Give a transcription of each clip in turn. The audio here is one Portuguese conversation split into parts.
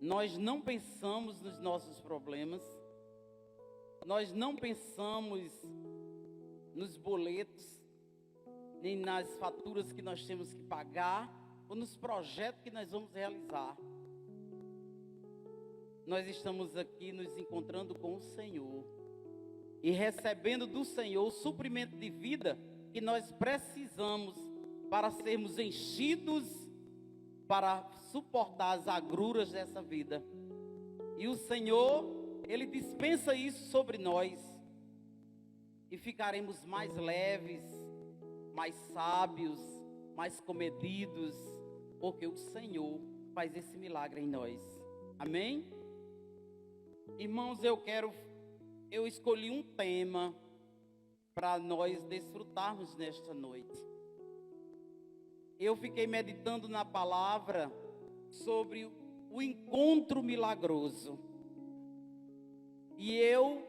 Nós não pensamos nos nossos problemas, nós não pensamos nos boletos, nem nas faturas que nós temos que pagar, ou nos projetos que nós vamos realizar. Nós estamos aqui nos encontrando com o Senhor e recebendo do Senhor o suprimento de vida que nós precisamos para sermos enchidos, para suportar as agruras dessa vida. E o Senhor, Ele dispensa isso sobre nós e ficaremos mais leves, mais sábios, mais comedidos, porque o Senhor faz esse milagre em nós. Amém? Irmãos, eu escolhi um tema para nós desfrutarmos nesta noite. Eu fiquei meditando na palavra sobre o encontro milagroso. E eu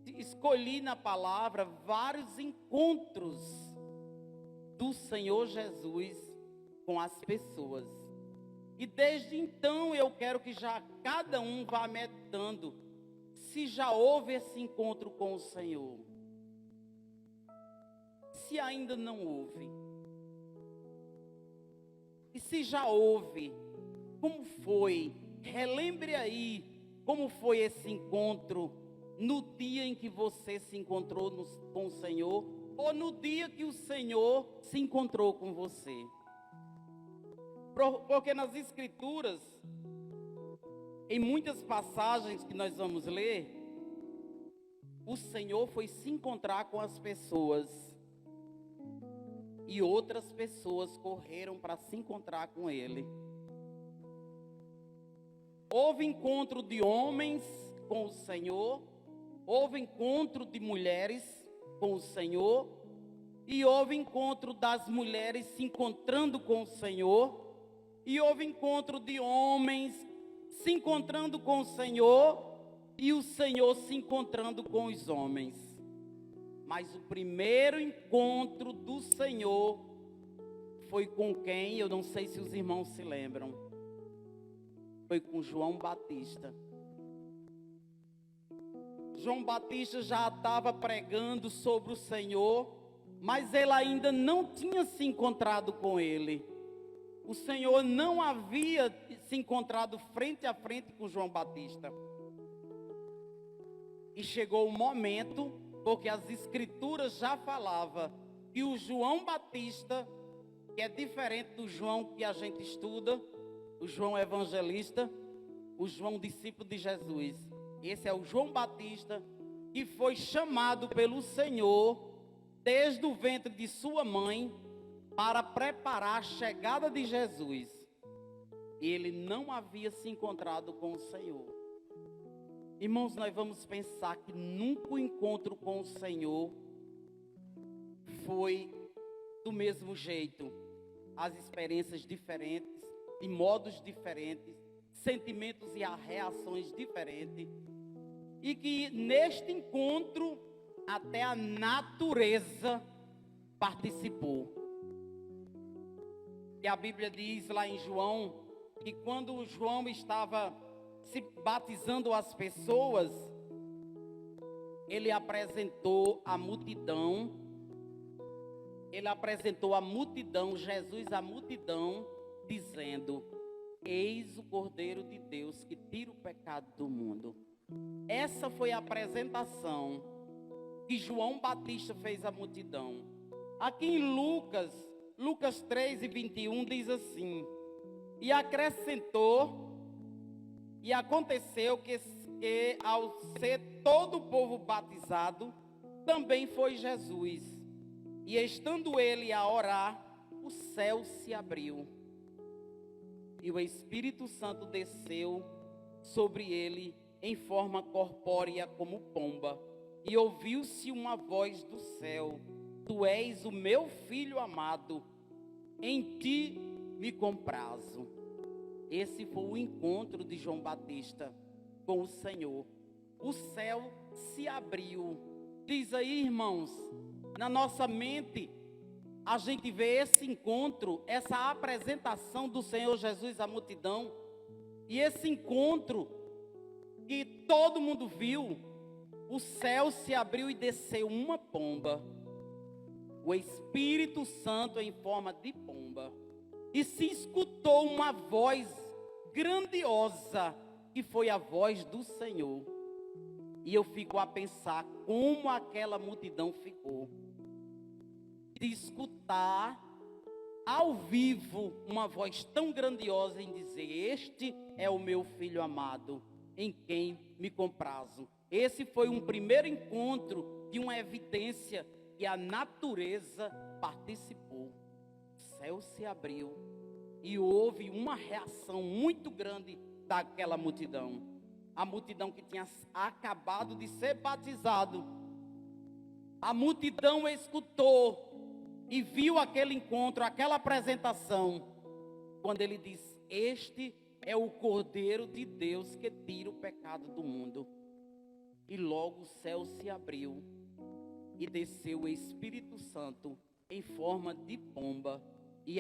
escolhi na palavra vários encontros do Senhor Jesus com as pessoas. E desde então eu quero que já cada um vá meditando se já houve esse encontro com o Senhor. Se ainda não houve. E se já houve, como foi? Relembre aí como foi esse encontro no dia em que você se encontrou com o Senhor, ou no dia que o Senhor se encontrou com você. Porque nas Escrituras, em muitas passagens que nós vamos ler, o Senhor foi se encontrar com as pessoas. E outras pessoas correram para se encontrar com Ele. Houve encontro de homens com o Senhor, houve encontro de mulheres com o Senhor, e houve encontro das mulheres se encontrando com o Senhor, e houve encontro de homens se encontrando com o Senhor, e o Senhor se encontrando com os homens. Mas o primeiro encontro do Senhor foi com quem? Eu não sei se os irmãos se lembram. Foi com João Batista. João Batista já estava pregando sobre o Senhor, mas ele ainda não tinha se encontrado com ele. O Senhor não havia se encontrado frente a frente com João Batista. E chegou o momento, porque as Escrituras já falavam que o João Batista, que é diferente do João que a gente estuda, o João evangelista, o João discípulo de Jesus. Esse é o João Batista, que foi chamado pelo Senhor desde o ventre de sua mãe para preparar a chegada de Jesus. Ele não havia se encontrado com o Senhor. Irmãos, nós vamos pensar que nunca o encontro com o Senhor foi do mesmo jeito. As experiências diferentes, de modos diferentes, sentimentos e reações diferentes. E que neste encontro até a natureza participou. E a Bíblia diz lá em João que quando João estava se batizando as pessoas, ele apresentou a multidão, Jesus à multidão, dizendo: eis o Cordeiro de Deus que tira o pecado do mundo. Essa foi a apresentação que João Batista fez à multidão. Aqui em Lucas 3:21 diz assim: e acrescentou, e aconteceu que ao ser todo o povo batizado, também foi Jesus. E estando ele a orar, o céu se abriu. E o Espírito Santo desceu sobre ele em forma corpórea como pomba. E ouviu-se uma voz do céu: tu és o meu filho amado, em ti me comprazo. Esse foi o encontro de João Batista com o Senhor. O céu se abriu. Diz aí, irmãos, na nossa mente, a gente vê esse encontro, essa apresentação do Senhor Jesus à multidão. E esse encontro que todo mundo viu, o céu se abriu e desceu uma pomba. O Espírito Santo em forma de pomba. E se escutou uma voz grandiosa, que foi a voz do Senhor. E eu fico a pensar como aquela multidão ficou. De escutar ao vivo uma voz tão grandiosa em dizer: este é o meu filho amado, em quem me comprazo. Esse foi um primeiro encontro de uma evidência que a natureza participou. O céu se abriu e houve uma reação muito grande daquela multidão. A multidão que tinha acabado de ser batizado. A multidão escutou e viu aquele encontro, aquela apresentação, quando ele diz: este é o Cordeiro de Deus que tira o pecado do mundo. E logo o céu se abriu e desceu o Espírito Santo em forma de pomba e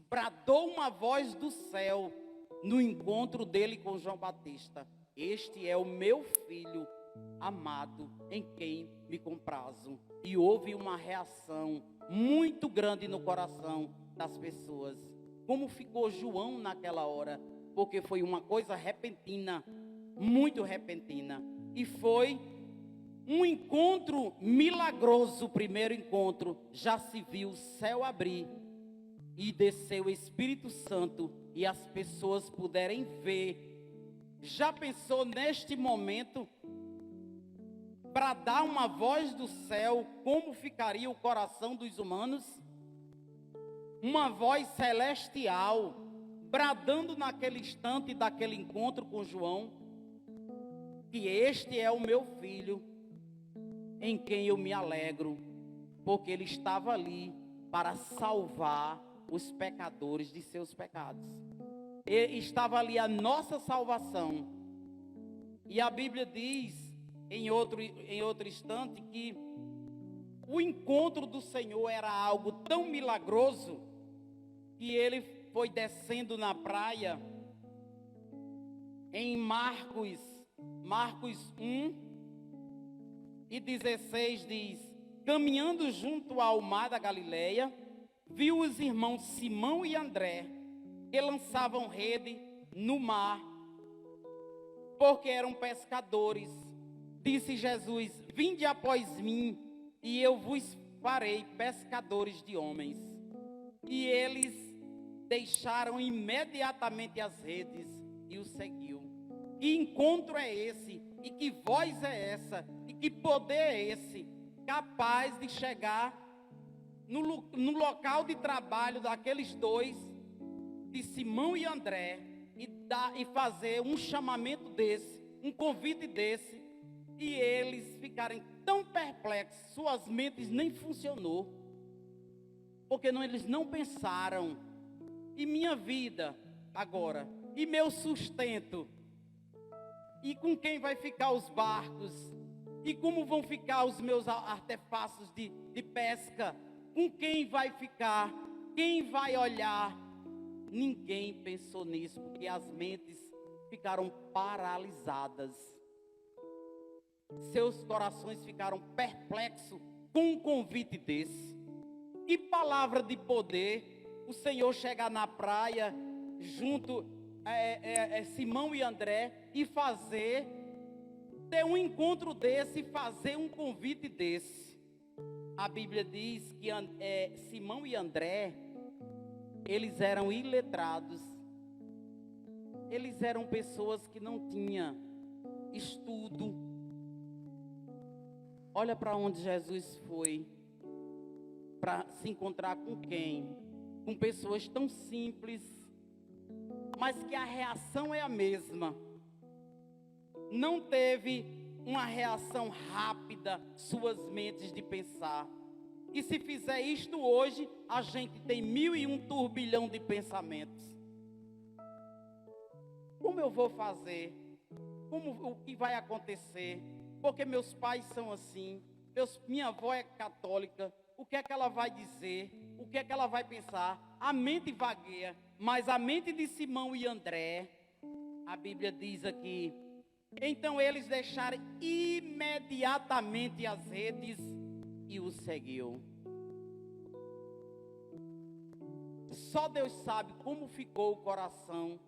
bradou uma voz do céu no encontro dele com João Batista: este é o meu filho amado, em quem me comprazo. E houve uma reação muito grande no coração das pessoas. Como ficou João naquela hora? Porque foi uma coisa repentina, muito repentina. E foi um encontro milagroso. O primeiro encontro, já se viu o céu abrir e desceu o Espírito Santo e as pessoas puderem ver. Já pensou neste momento, bradar uma voz do céu, como ficaria o coração dos humanos? Uma voz celestial, bradando naquele instante daquele encontro com João, que este é o meu filho, em quem eu me alegro, porque ele estava ali para salvar os pecadores de seus pecados. E estava ali a nossa salvação. E a Bíblia diz em outro instante que o encontro do Senhor era algo tão milagroso que ele foi descendo na praia. Em Marcos 1:16 diz: caminhando junto ao mar da Galileia, viu os irmãos Simão e André, que lançavam rede no mar, porque eram pescadores. Disse Jesus: vinde após mim, e eu vos farei pescadores de homens. E eles deixaram imediatamente as redes e o seguiu. Que encontro é esse? E que voz é essa? E que poder é esse? Capaz de chegar no local de trabalho daqueles dois, de Simão e André, e fazer um chamamento desse, um convite desse, e eles ficarem tão perplexos, suas mentes nem funcionou, porque eles não pensaram: e minha vida agora? E meu sustento? E com quem vai ficar os barcos? E como vão ficar os meus artefatos de pesca? Com quem vai ficar? Quem vai olhar? Ninguém pensou nisso, porque as mentes ficaram paralisadas. Seus corações ficaram perplexos com um convite desse. Que palavra de poder o Senhor chegar na praia junto Simão e André e ter um encontro desse e fazer um convite desse. A Bíblia diz que Simão e André, eles eram iletrados. Eles eram pessoas que não tinham estudo. Olha para onde Jesus foi, para se encontrar com quem? Com pessoas tão simples, mas que a reação é a mesma. Não teve uma reação rápida, suas mentes de pensar. E se fizer isto hoje, a gente tem 1001 turbilhão de pensamentos. Como eu vou fazer? O que vai acontecer? Porque meus pais são assim, minha avó é católica, o que é que ela vai dizer? O que é que ela vai pensar? A mente vagueia, mas a mente de Simão e André A Bíblia diz aqui: então eles deixaram imediatamente as redes e o seguiu. Só Deus sabe como ficou o coração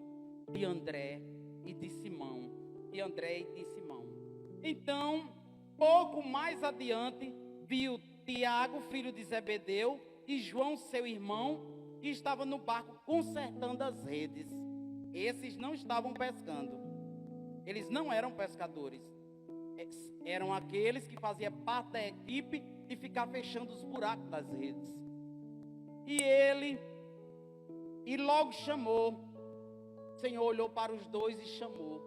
de André e de Simão. Então, pouco mais adiante, viu Tiago, filho de Zebedeu, e João, seu irmão, que estava no barco consertando as redes. Esses não estavam pescando. Eles não eram pescadores. Eram aqueles que faziam parte da equipe de ficar fechando os buracos das redes. E logo chamou. O Senhor olhou para os dois e chamou.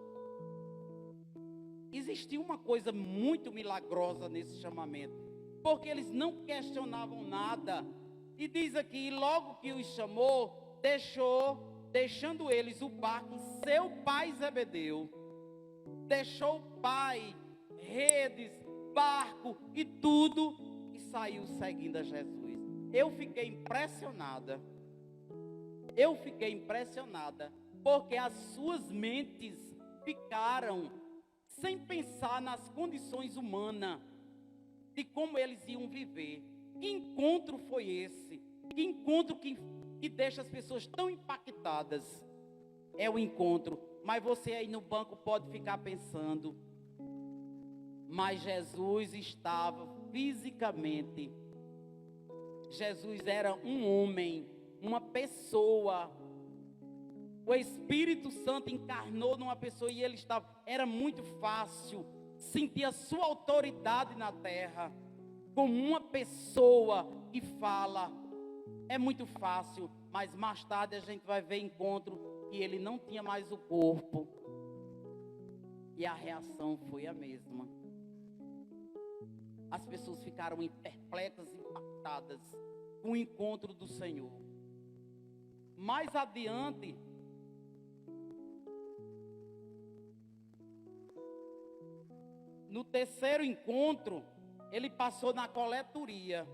Existia uma coisa muito milagrosa nesse chamamento, porque eles não questionavam nada. E diz aqui, logo que os chamou, deixando eles o barco, seu pai Zebedeu, deixou o pai, redes, barco e tudo, e saiu seguindo a Jesus. Eu fiquei impressionada, porque as suas mentes ficaram sem pensar nas condições humanas, de como eles iam viver. Que encontro foi esse? Que encontro que deixa as pessoas tão impactadas? É o encontro. Mas você aí no banco pode ficar pensando, mas Jesus estava fisicamente. Jesus era um homem, uma pessoa. O Espírito Santo encarnou numa pessoa e ele estava. Era muito fácil sentir a sua autoridade na terra, como uma pessoa que fala. É muito fácil, mas mais tarde a gente vai ver encontro que ele não tinha mais o corpo. E a reação foi a mesma. As pessoas ficaram perplexas, impactadas com o encontro do Senhor. Mais adiante, no terceiro encontro, ele passou na coletoria,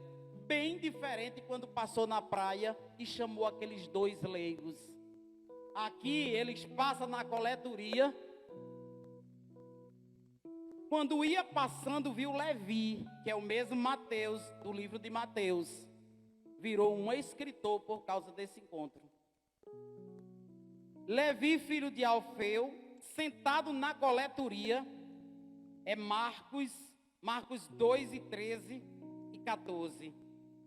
bem diferente quando passou na praia e chamou aqueles dois leigos. Aqui eles passam na coletoria. Quando ia passando, viu Levi, que é o mesmo Mateus, do livro de Mateus. Virou um escritor por causa desse encontro. Levi, filho de Alfeu, sentado na coletoria, é Marcos 2 e 13 e 14.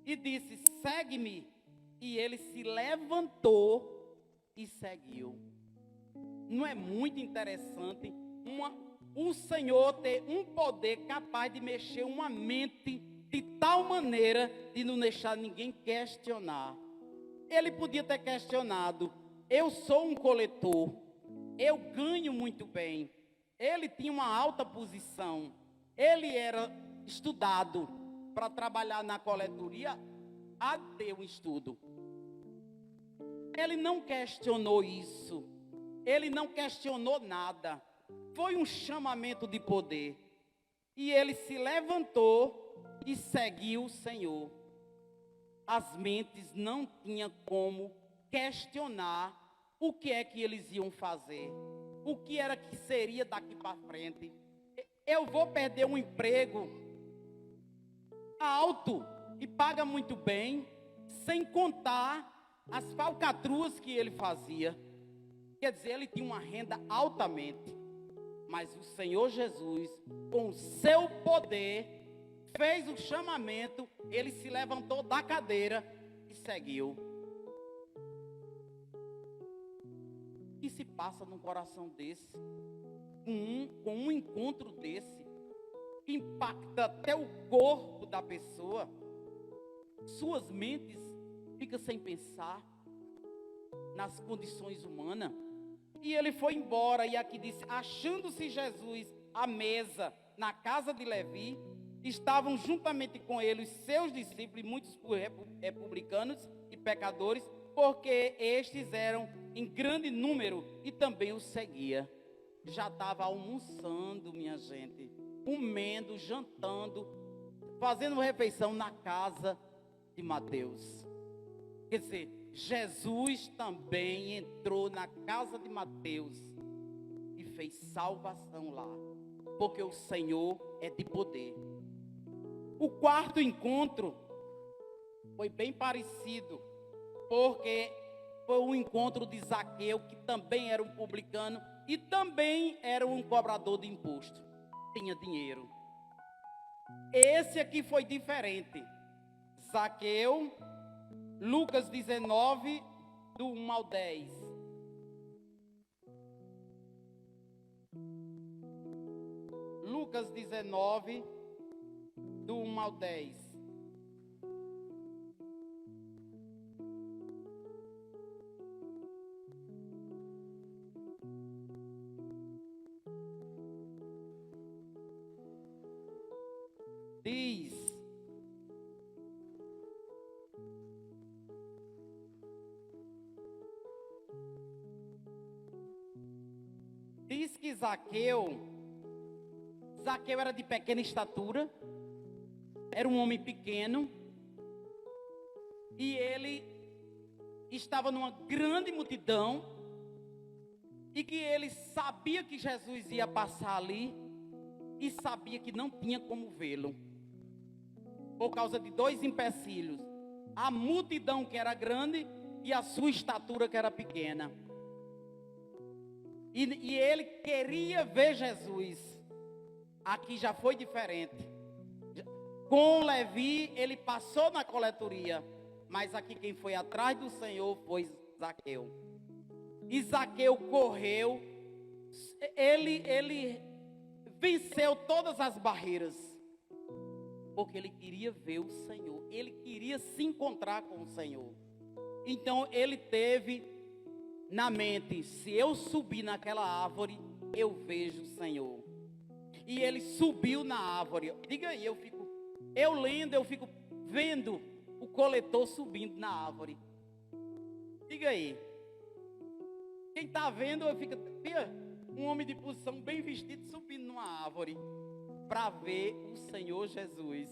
E disse, segue-me. E ele se levantou e seguiu. Não é muito interessante o Senhor ter um poder capaz de mexer uma mente de tal maneira de não deixar ninguém questionar. Ele podia ter questionado, eu sou um coletor, eu ganho muito bem. Ele tinha uma alta posição, ele era estudado para trabalhar na coletoria, a ter um estudo. Ele não questionou isso, ele não questionou nada. Foi um chamamento de poder. E ele se levantou e seguiu o Senhor. As mentes não tinham como questionar o que é que eles iam fazer. O que era que seria daqui para frente. Eu vou perder um emprego alto e paga muito bem, sem contar as falcatruas que ele fazia. Quer dizer, ele tinha uma renda altamente. Mas o Senhor Jesus, com o seu poder, fez o chamamento, ele se levantou da cadeira e seguiu. O que se passa num coração desse, com um encontro desse, que impacta até o corpo da pessoa? Suas mentes ficam sem pensar nas condições humanas. E ele foi embora, e aqui diz, achando-se Jesus à mesa na casa de Levi, estavam juntamente com ele os seus discípulos, muitos publicanos e pecadores, porque estes eram em grande número e também o seguia. Já estava almoçando, minha gente, comendo, jantando, fazendo refeição na casa de Mateus. Quer dizer, Jesus também entrou na casa de Mateus fez salvação lá, porque o Senhor é de poder. O quarto encontro foi bem parecido, porque foi um encontro de Zaqueu, que também era um publicano e também era um cobrador de imposto, tinha dinheiro. Esse aqui foi diferente. Zaqueu, Lucas 19, do 1 ao 10. Lucas 19, do 1 ao 10. Diz que Zaqueu era de pequena estatura, era um homem pequeno, e ele estava numa grande multidão, e que ele sabia que Jesus ia passar ali, e sabia que não tinha como vê-lo, por causa de dois empecilhos: a multidão que era grande e a sua estatura que era pequena. E ele queria ver Jesus. Aqui já foi diferente. Com Levi, ele passou na coletoria, mas aqui quem foi atrás do Senhor foi Zaqueu. E Zaqueu correu, ele venceu todas as barreiras, porque ele queria ver o Senhor, ele queria se encontrar com o Senhor. Então ele teve na mente: se eu subir naquela árvore, eu vejo o Senhor. E ele subiu na árvore. Diga aí, eu fico vendo o coletor subindo na árvore. Diga aí. Quem está vendo, um homem de posição bem vestido subindo numa árvore para ver o Senhor Jesus.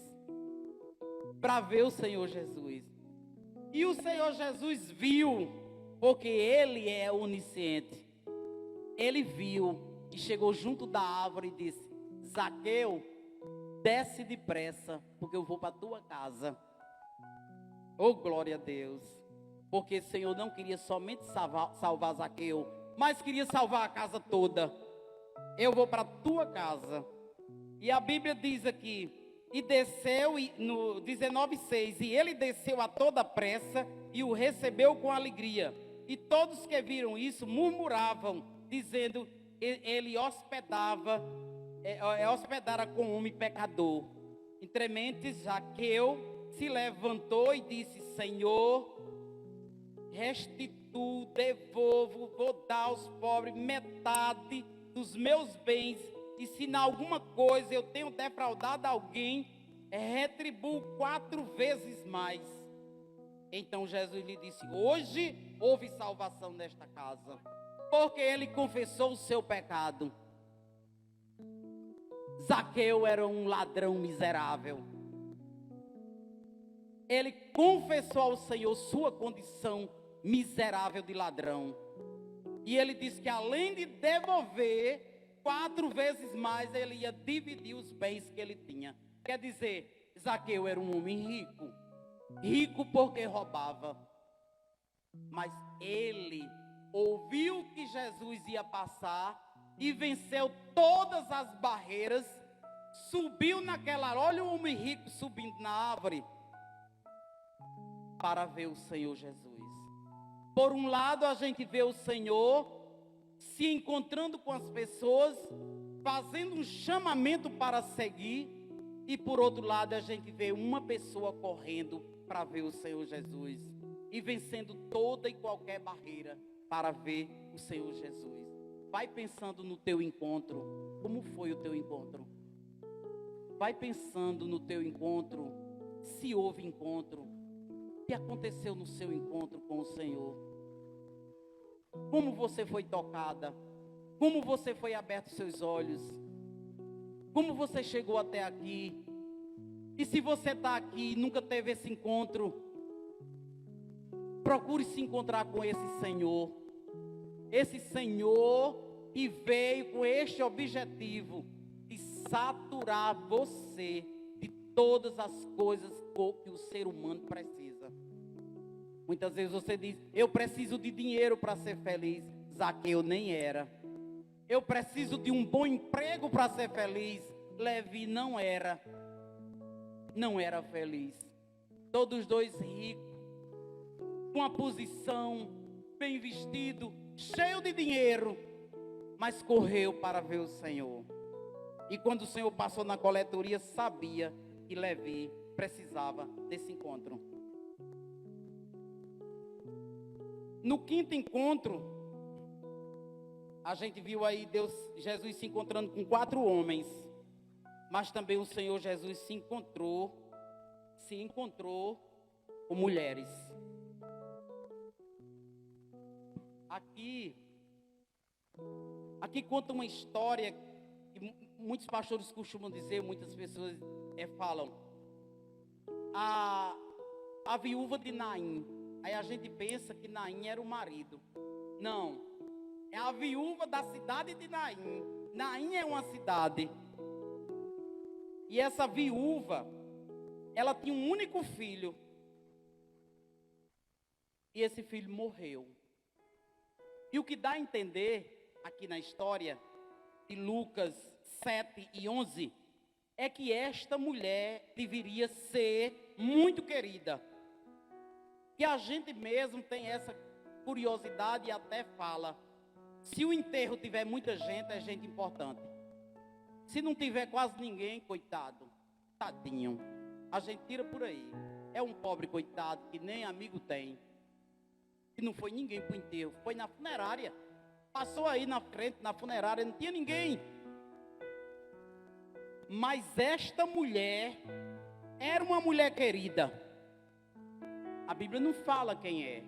Para ver o Senhor Jesus. E o Senhor Jesus viu, porque ele é onisciente. Ele viu e chegou junto da árvore e disse: Zaqueu, desce depressa, porque eu vou para a tua casa. Oh, glória a Deus. Porque o Senhor não queria somente salvar Zaqueu, mas queria salvar a casa toda. Eu vou para a tua casa. E a Bíblia diz aqui: e desceu, no 19,6, e ele desceu a toda pressa e o recebeu com alegria. E todos que viram isso murmuravam, dizendo: ele hospedara com um homem pecador. Entrementes, Zaqueu se levantou e disse: Senhor, restituo, devolvo, vou dar aos pobres metade dos meus bens. E se em alguma coisa eu tenho defraudado alguém, retribuo 4 vezes mais. Então Jesus lhe disse: hoje houve salvação nesta casa, porque ele confessou o seu pecado. Zaqueu era um ladrão miserável. Ele confessou ao Senhor sua condição miserável de ladrão. E ele disse que além de devolver 4 vezes mais, ele ia dividir os bens que ele tinha. Quer dizer, Zaqueu era um homem rico. Rico porque roubava. Mas ele ouviu que Jesus ia passar e venceu todas as barreiras. Subiu naquela, olha o homem rico subindo na árvore para ver o Senhor Jesus. Por um lado, a gente vê o Senhor se encontrando com as pessoas, fazendo um chamamento para seguir. E por outro lado, a gente vê uma pessoa correndo para ver o Senhor Jesus e vencendo toda e qualquer barreira para ver o Senhor Jesus. Vai pensando no teu encontro. Como foi o teu encontro? Vai pensando no teu encontro. Se houve encontro. O que aconteceu no seu encontro com o Senhor? Como você foi tocada? Como você foi aberto os seus olhos? Como você chegou até aqui? E se você está aqui e nunca teve esse encontro, procure se encontrar com esse Senhor. Esse Senhor e veio com este objetivo de saturar você de todas as coisas que o ser humano precisa. Muitas vezes você diz: eu preciso de dinheiro para ser feliz. Zaqueu nem era. Eu preciso de um bom emprego para ser feliz. Levi não era feliz. Todos dois ricos, com a posição, bem vestido, cheio de dinheiro, mas correu para ver o Senhor. E quando o Senhor passou na coletoria, sabia que Levi precisava desse encontro. No quinto encontro, a gente viu aí Jesus se encontrando com 4 homens, mas também o Senhor Jesus se encontrou com mulheres. Aqui conta uma história que muitos pastores costumam dizer, muitas pessoas falam, a viúva de Naim. Aí a gente pensa que Naim era o marido. Não, é a viúva da cidade de Naim. Naim é uma cidade. E essa viúva, ela tinha um único filho. E esse filho morreu. E o que dá a entender aqui na história de Lucas 7 e 11 é que esta mulher deveria ser muito querida. Que a gente mesmo tem essa curiosidade e até fala: se o enterro tiver muita gente, é gente importante. Se não tiver quase ninguém, coitado, tadinho, a gente tira por aí. É um pobre coitado que nem amigo tem. Que não foi ninguém para o enterro, foi na funerária. Passou aí na frente, na funerária, não tinha ninguém. Mas esta mulher era uma mulher querida. A Bíblia não fala quem é,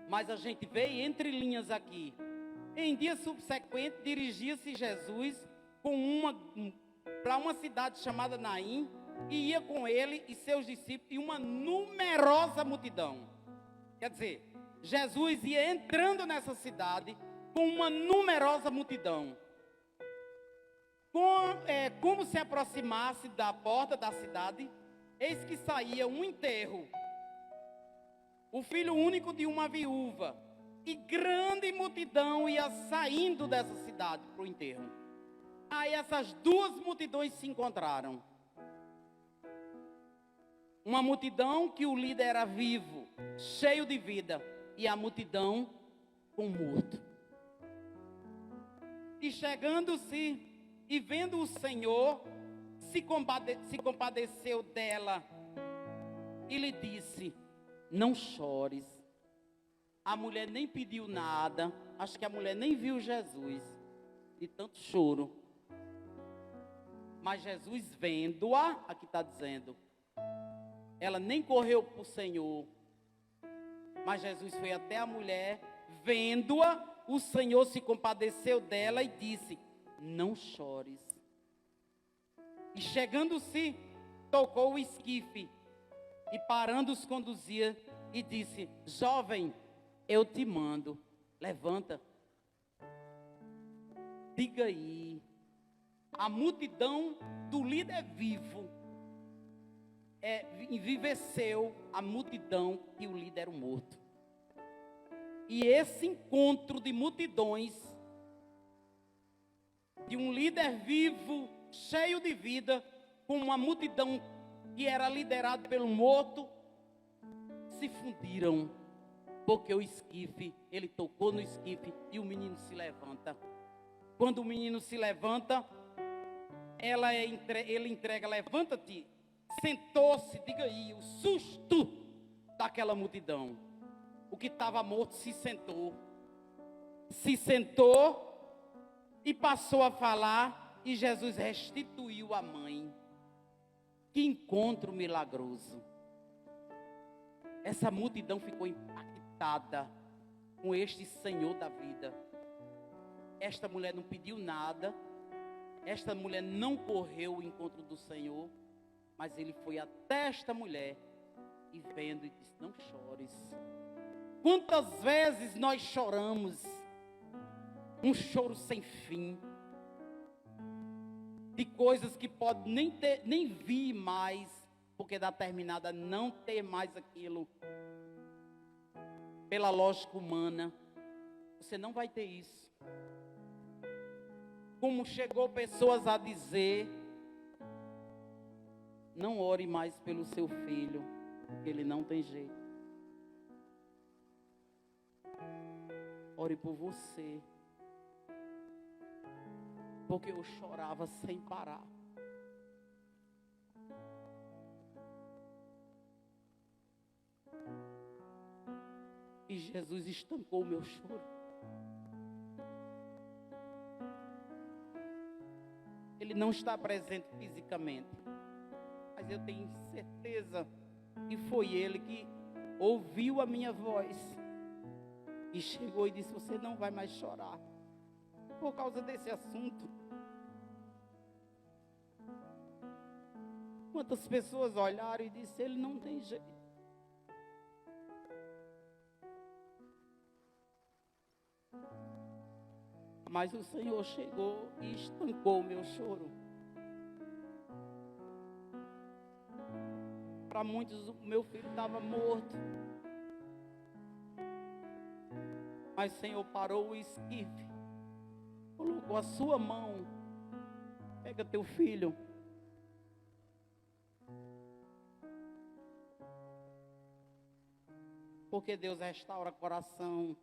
mas a gente vê entre linhas aqui. Em dia subsequente, dirigia-se Jesus para uma cidade chamada Naim, e ia com ele e seus discípulos e uma numerosa multidão. Quer dizer, Jesus ia entrando nessa cidade com uma numerosa multidão. Como se aproximasse da porta da cidade, eis que saía um enterro, o filho único de uma viúva, e grande multidão ia saindo dessa cidade para o enterro. Aí essas duas multidões se encontraram. Uma multidão que o líder era vivo, cheio de vida, e a multidão com morto. E chegando-se e vendo o Senhor, se compadeceu dela e lhe disse: não chores. A mulher nem pediu nada, acho que a mulher nem viu Jesus, de tanto choro. Mas Jesus vendo-a, aqui está dizendo, ela nem correu para o Senhor, mas Jesus foi até a mulher, vendo-a, o Senhor se compadeceu dela e disse: não chores. E chegando-se, tocou o esquife, e parando os conduzia, e disse: jovem, eu te mando, levanta. Diga aí, a multidão do líder vivo enviveceu a multidão e o líder morto. E esse encontro de multidões, de um líder vivo, cheio de vida, com uma multidão que era liderada pelo morto, se fundiram, porque o esquife, ele tocou no esquife e o menino se levanta. Quando o menino se levanta, ele entrega: levanta-te. Sentou-se, diga aí, o susto daquela multidão. O que estava morto se sentou e passou a falar, e Jesus restituiu a mãe. Que encontro milagroso. Essa multidão ficou impactada com este Senhor da vida. Esta mulher não pediu nada, esta mulher não correu ao encontro do Senhor, mas ele foi até esta mulher e vendo e disse: não chores. Quantas vezes nós choramos um choro sem fim, de coisas que pode nem vir mais, porque dá terminada não ter mais aquilo. Pela lógica humana, você não vai ter isso. Como chegou pessoas a dizer: não ore mais pelo seu filho, porque ele não tem jeito. Ore por você. Porque eu chorava sem parar. E Jesus estancou o meu choro. Ele não está presente fisicamente, mas eu tenho certeza que foi Ele que ouviu a minha voz e chegou e disse: você não vai mais chorar por causa desse assunto. Quantas pessoas olharam e disseram: ele não tem jeito. Mas o Senhor chegou e estancou o meu choro. Para muitos, o meu filho estava morto. Mas o Senhor parou o esquife, colocou a sua mão. Pega teu filho. Porque Deus restaura coração.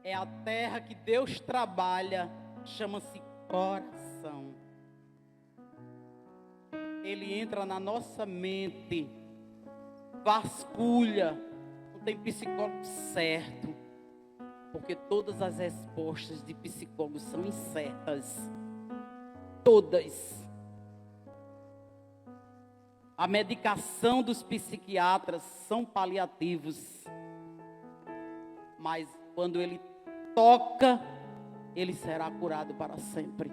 É a terra que Deus trabalha, chama-se coração. Ele entra na nossa mente, vasculha. Não tem psicólogo certo, porque todas as respostas de psicólogos são incertas. Todas. A medicação dos psiquiatras são paliativos. Mas quando ele toca, ele será curado para sempre.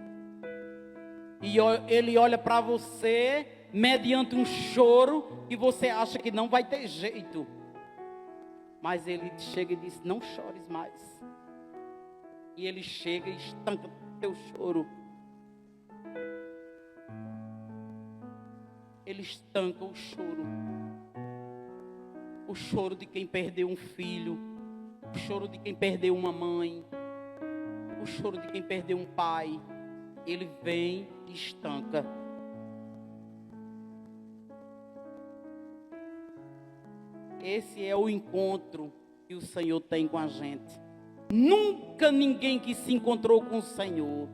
E ele olha para você mediante um choro que você acha que não vai ter jeito. Mas ele chega e diz: não chores mais. E ele chega e estanca teu choro. Ele estanca o choro. O choro de quem perdeu um filho. O choro de quem perdeu uma mãe. O choro de quem perdeu um pai. Ele vem e estanca. Esse é o encontro que o Senhor tem com a gente. Nunca ninguém que se encontrou com o Senhor,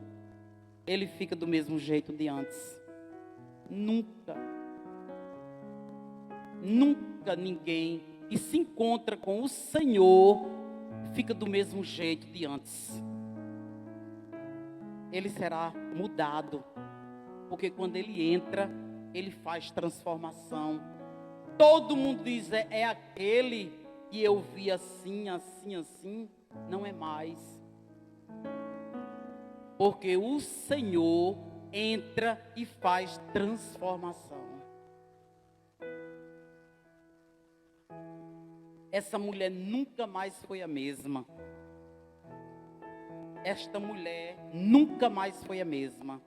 ele fica do mesmo jeito de antes. Nunca. Nunca ninguém que se encontra com o Senhor fica do mesmo jeito de antes. Ele será mudado, porque quando ele entra, ele faz transformação. Todo mundo diz: é aquele que eu vi assim, assim, assim. Não é mais. Porque o Senhor entra e faz transformação. Essa mulher nunca mais foi a mesma. Esta mulher nunca mais foi a mesma.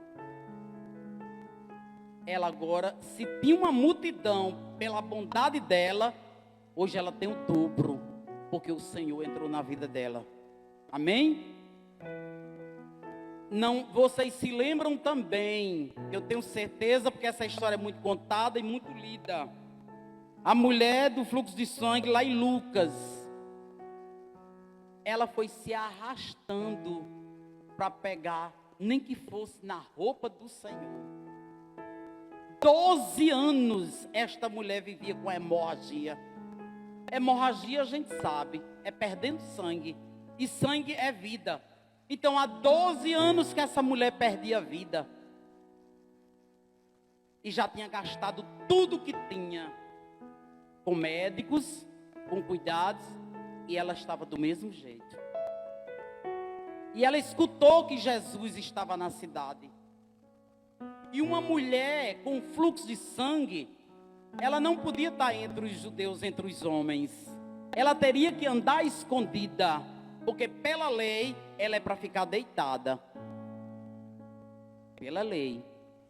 Ela agora, se tinha uma multidão pela bondade dela, hoje ela tem o dobro, porque o Senhor entrou na vida dela. Amém? Não, vocês se lembram também, eu tenho certeza, porque essa história é muito contada e muito lida. A mulher do fluxo de sangue lá em Lucas, ela foi se arrastando para pegar, nem que fosse na roupa do Senhor. 12 anos esta mulher vivia com hemorragia. Hemorragia a gente sabe, é perdendo sangue. E sangue é vida. Então há 12 anos que essa mulher perdia a vida. E já tinha gastado tudo que tinha. Com médicos, com cuidados. E ela estava do mesmo jeito. E ela escutou que Jesus estava na cidade. E uma mulher com fluxo de sangue, ela não podia estar entre os judeus, entre os homens. Ela teria que andar escondida, porque pela lei ela é para ficar deitada. Pela lei.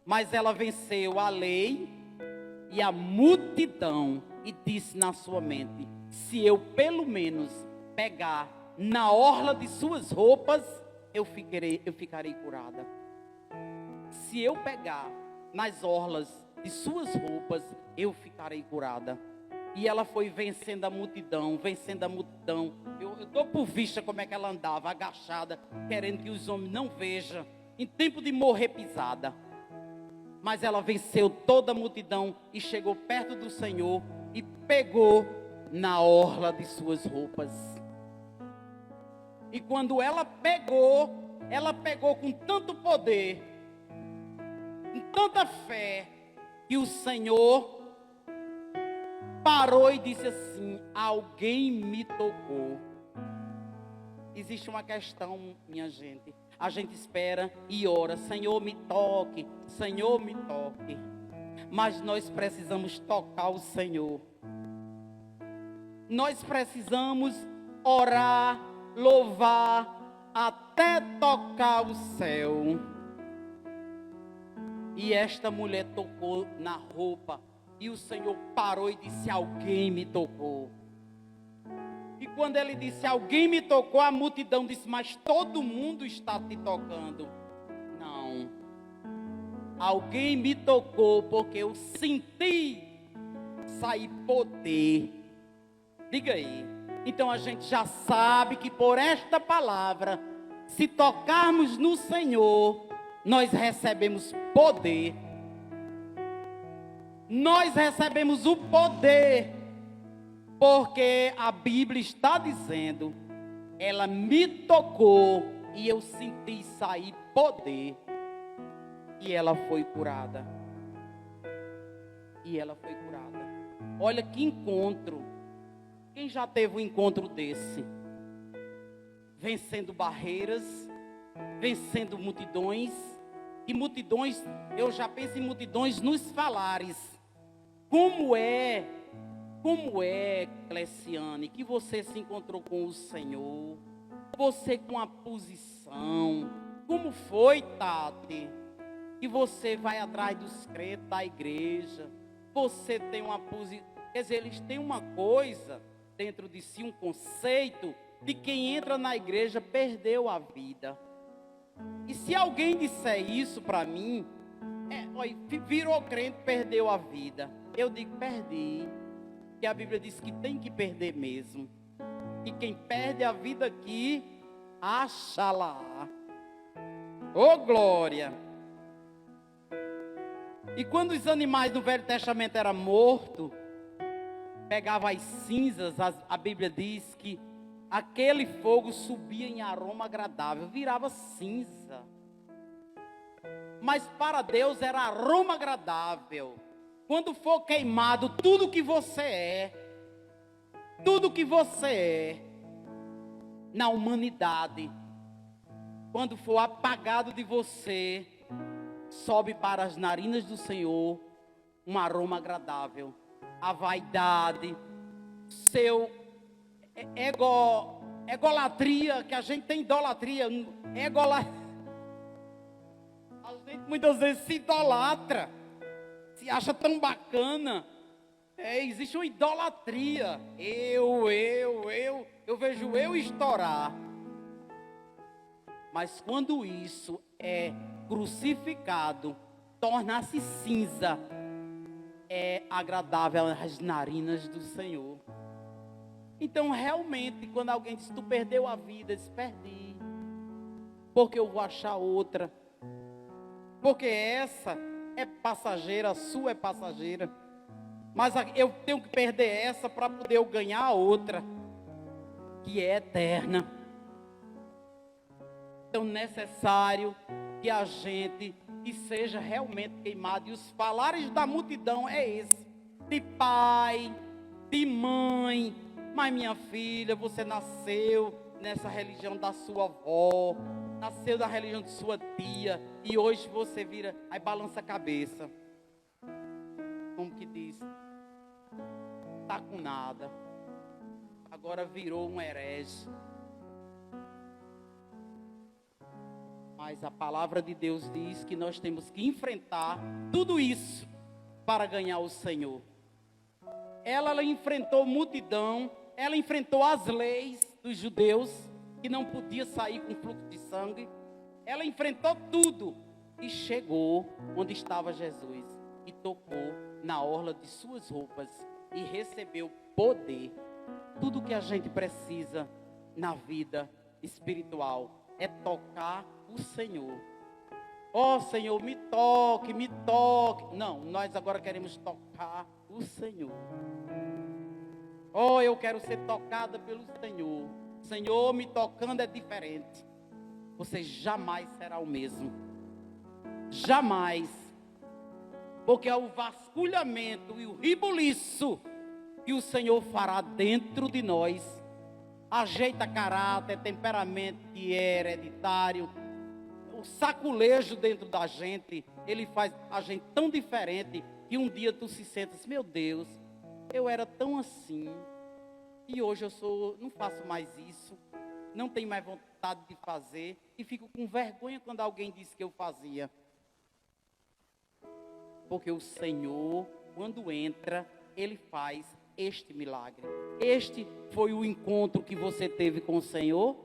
Mas ela venceu a lei e a multidão e disse na sua mente: se eu pelo menos pegar na orla de suas roupas, eu ficarei curada. Se eu pegar nas orlas de suas roupas, eu ficarei curada. E ela foi vencendo a multidão, vencendo a multidão. Eu dou por vista como é que ela andava, agachada, querendo que os homens não vejam, em tempo de morrer pisada. Mas ela venceu toda a multidão e chegou perto do Senhor e pegou na orla de suas roupas. E quando ela pegou com tanto poder, com tanta fé, que o Senhor parou e disse assim: alguém me tocou. Existe uma questão, minha gente. A gente espera e ora: Senhor, me toque, Senhor, me toque. Mas nós precisamos tocar o Senhor. Nós precisamos orar, louvar, até tocar o céu. E esta mulher tocou na roupa. E o Senhor parou e disse: alguém me tocou. E quando ele disse: alguém me tocou, a multidão disse: mas todo mundo está te tocando. Não. Alguém me tocou porque eu senti sair poder. Diga aí. Então a gente já sabe que por esta palavra, se tocarmos no Senhor, nós recebemos poder. Nós recebemos o poder, porque a Bíblia está dizendo: ela me tocou e eu senti sair poder. E ela foi curada. E ela foi curada. Olha que encontro. Quem já teve um encontro desse? Vencendo barreiras, vencendo multidões. E multidões, eu já penso em multidões nos falares. Como é, Cleciane, que você se encontrou com o Senhor? Você com a posição. Como foi, Tati? Que você vai atrás dos crentes da igreja. Você tem uma posição. Quer dizer, eles têm uma coisa dentro de si, um conceito de quem entra na igreja perdeu a vida. E se alguém disser isso para mim, virou crente, perdeu a vida. Eu digo: perdi. Que a Bíblia diz que tem que perder mesmo. E quem perde a vida aqui, acha lá. Ô glória! E quando os animais do Velho Testamento eram mortos, pegava as cinzas, a Bíblia diz que aquele fogo subia em aroma agradável, virava cinza. Mas para Deus era aroma agradável. Quando for queimado tudo que você é na humanidade, quando for apagado de você, sobe para as narinas do Senhor um aroma agradável. A vaidade, seu egolatria, que a gente tem idolatria, a gente muitas vezes se idolatra, se acha tão bacana. Existe uma idolatria. Eu vejo eu estourar. Mas quando isso é crucificado, torna-se cinza, é agradável às narinas do Senhor. Então realmente, quando alguém diz: tu perdeu a vida, diz: perdi, porque eu vou achar outra, porque essa é passageira, a sua é passageira, mas eu tenho que perder essa para poder eu ganhar a outra, que é eterna. Então necessário que a gente que seja realmente queimado. E os falares da multidão é esse: de pai, de mãe. Mas minha filha, você nasceu nessa religião da sua avó, nasceu da religião de sua tia, e hoje você vira, aí balança a cabeça, como que diz, tá com nada, agora virou um herege. Mas a palavra de Deus diz que nós temos que enfrentar tudo isso para ganhar o Senhor. Ela enfrentou multidão, ela enfrentou as leis dos judeus, que não podia sair com fluxo de sangue. Ela enfrentou tudo e chegou onde estava Jesus e tocou na orla de suas roupas e recebeu poder. Tudo que a gente precisa na vida espiritual é tocar o Senhor. Ó Senhor, me toque, me toque. Não, nós agora queremos tocar o Senhor. Ó, eu quero ser tocada pelo Senhor. Senhor, me tocando é diferente. Você jamais será o mesmo. Jamais. Porque é o vasculhamento e o ribuliço que o Senhor fará dentro de nós. Ajeita caráter, temperamento que é hereditário. O saculejo dentro da gente, ele faz a gente tão diferente que um dia tu se senta assim, meu Deus, eu era tão assim e hoje não faço mais isso, não tenho mais vontade de fazer e fico com vergonha quando alguém diz que eu fazia. Porque o Senhor, quando entra, Ele faz este milagre. Este foi o encontro que você teve com o Senhor?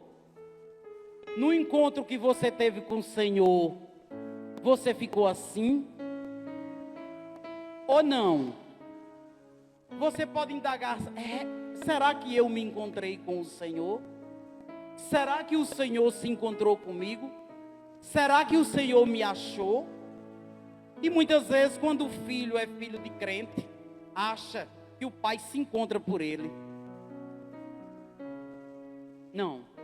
No encontro que você teve com o Senhor, você ficou assim? Ou não? Você pode indagar, será que eu me encontrei com o Senhor? Será que o Senhor se encontrou comigo? Será que o Senhor me achou? E muitas vezes, quando o filho é filho de crente, acha que o pai se encontra por ele. Não.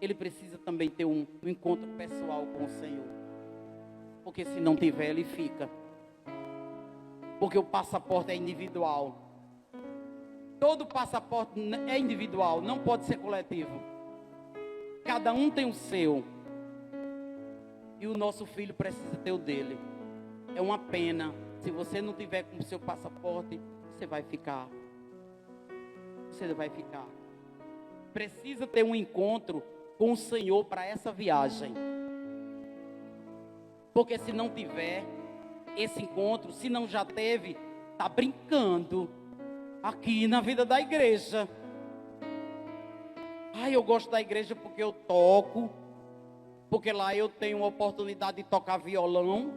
Ele precisa também ter um encontro pessoal com o Senhor. Porque se não tiver, ele fica. Porque o passaporte é individual. Todo passaporte é individual, não pode ser coletivo. Cada um tem o seu. E o nosso filho precisa ter o dele. É uma pena. Se você não tiver com o seu passaporte, você vai ficar. Você vai ficar. Precisa ter um encontro com o Senhor para essa viagem. Porque se não tiver esse encontro, se não já teve, está brincando aqui na vida da igreja. Eu gosto da igreja porque eu toco, porque lá eu tenho uma oportunidade de tocar violão,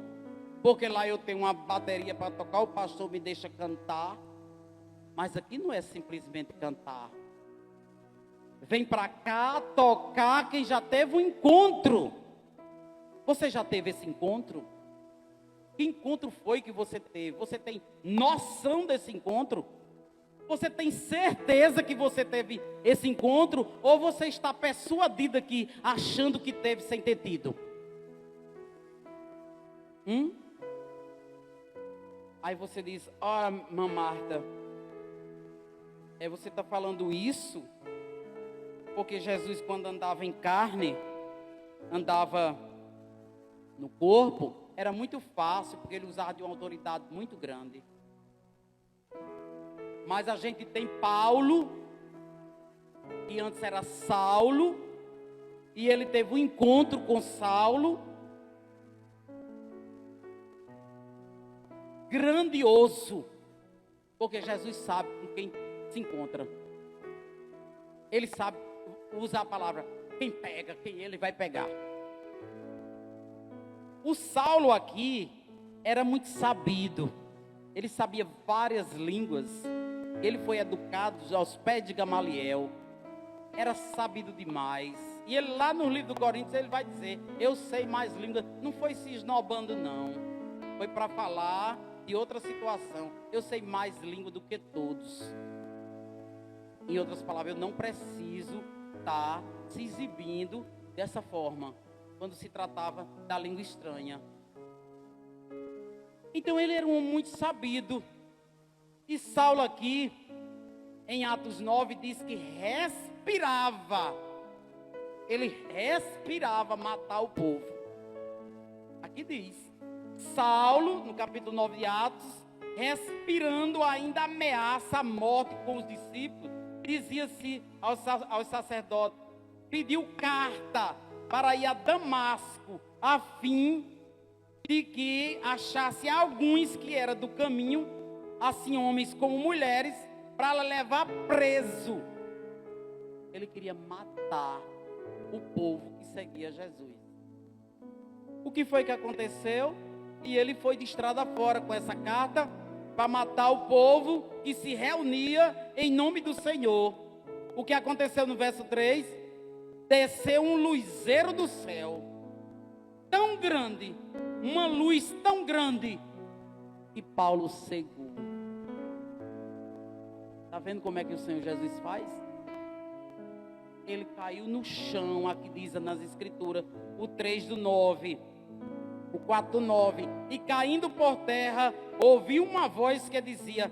porque lá eu tenho uma bateria para tocar, o pastor me deixa cantar. Mas aqui não é simplesmente cantar. Vem para cá tocar quem já teve um encontro. Você já teve esse encontro? Que encontro foi que você teve? Você tem noção desse encontro? Você tem certeza que você teve esse encontro? Ou você está persuadido aqui, achando que teve sem ter tido? Aí você diz, irmã Marta, você está falando isso porque Jesus, quando andava em carne, andava no corpo, era muito fácil, porque ele usava de uma autoridade muito grande. Mas a gente tem Paulo, que antes era Saulo, e ele teve um encontro com Saulo, grandioso, porque Jesus sabe com quem se encontra. Ele sabe usar a palavra, quem pega, quem ele vai pegar. O Saulo aqui era muito sabido, ele sabia várias línguas, ele foi educado aos pés de Gamaliel, era sabido demais. E ele lá no livro do Coríntios, ele vai dizer, eu sei mais línguas, não foi se esnobando não, foi para falar de outra situação, eu sei mais língua do que todos. Em outras palavras, eu não preciso estar se exibindo dessa forma, quando se tratava da língua estranha. Então ele era um homem muito sabido. E Saulo aqui, em Atos 9, diz que respirava. Ele respirava matar o povo. Aqui diz, Saulo, no capítulo 9 de Atos, respirando ainda ameaça a morte com os discípulos, dizia-se aos sacerdotes, pediu carta para ir a Damasco, a fim de que achasse alguns que eram do caminho, assim homens como mulheres, para levar preso. Ele queria matar o povo que seguia Jesus. O que foi que aconteceu? E ele foi de estrada fora com essa carta para matar o povo que se reunia em nome do Senhor. O que aconteceu no verso 3? Desceu um luzeiro do céu, tão grande, uma luz tão grande, que Paulo cegou. Está vendo como é que o Senhor Jesus faz? Ele caiu no chão, aqui diz nas escrituras, o 3:9, o 4:9, e caindo por terra, ouviu uma voz que dizia: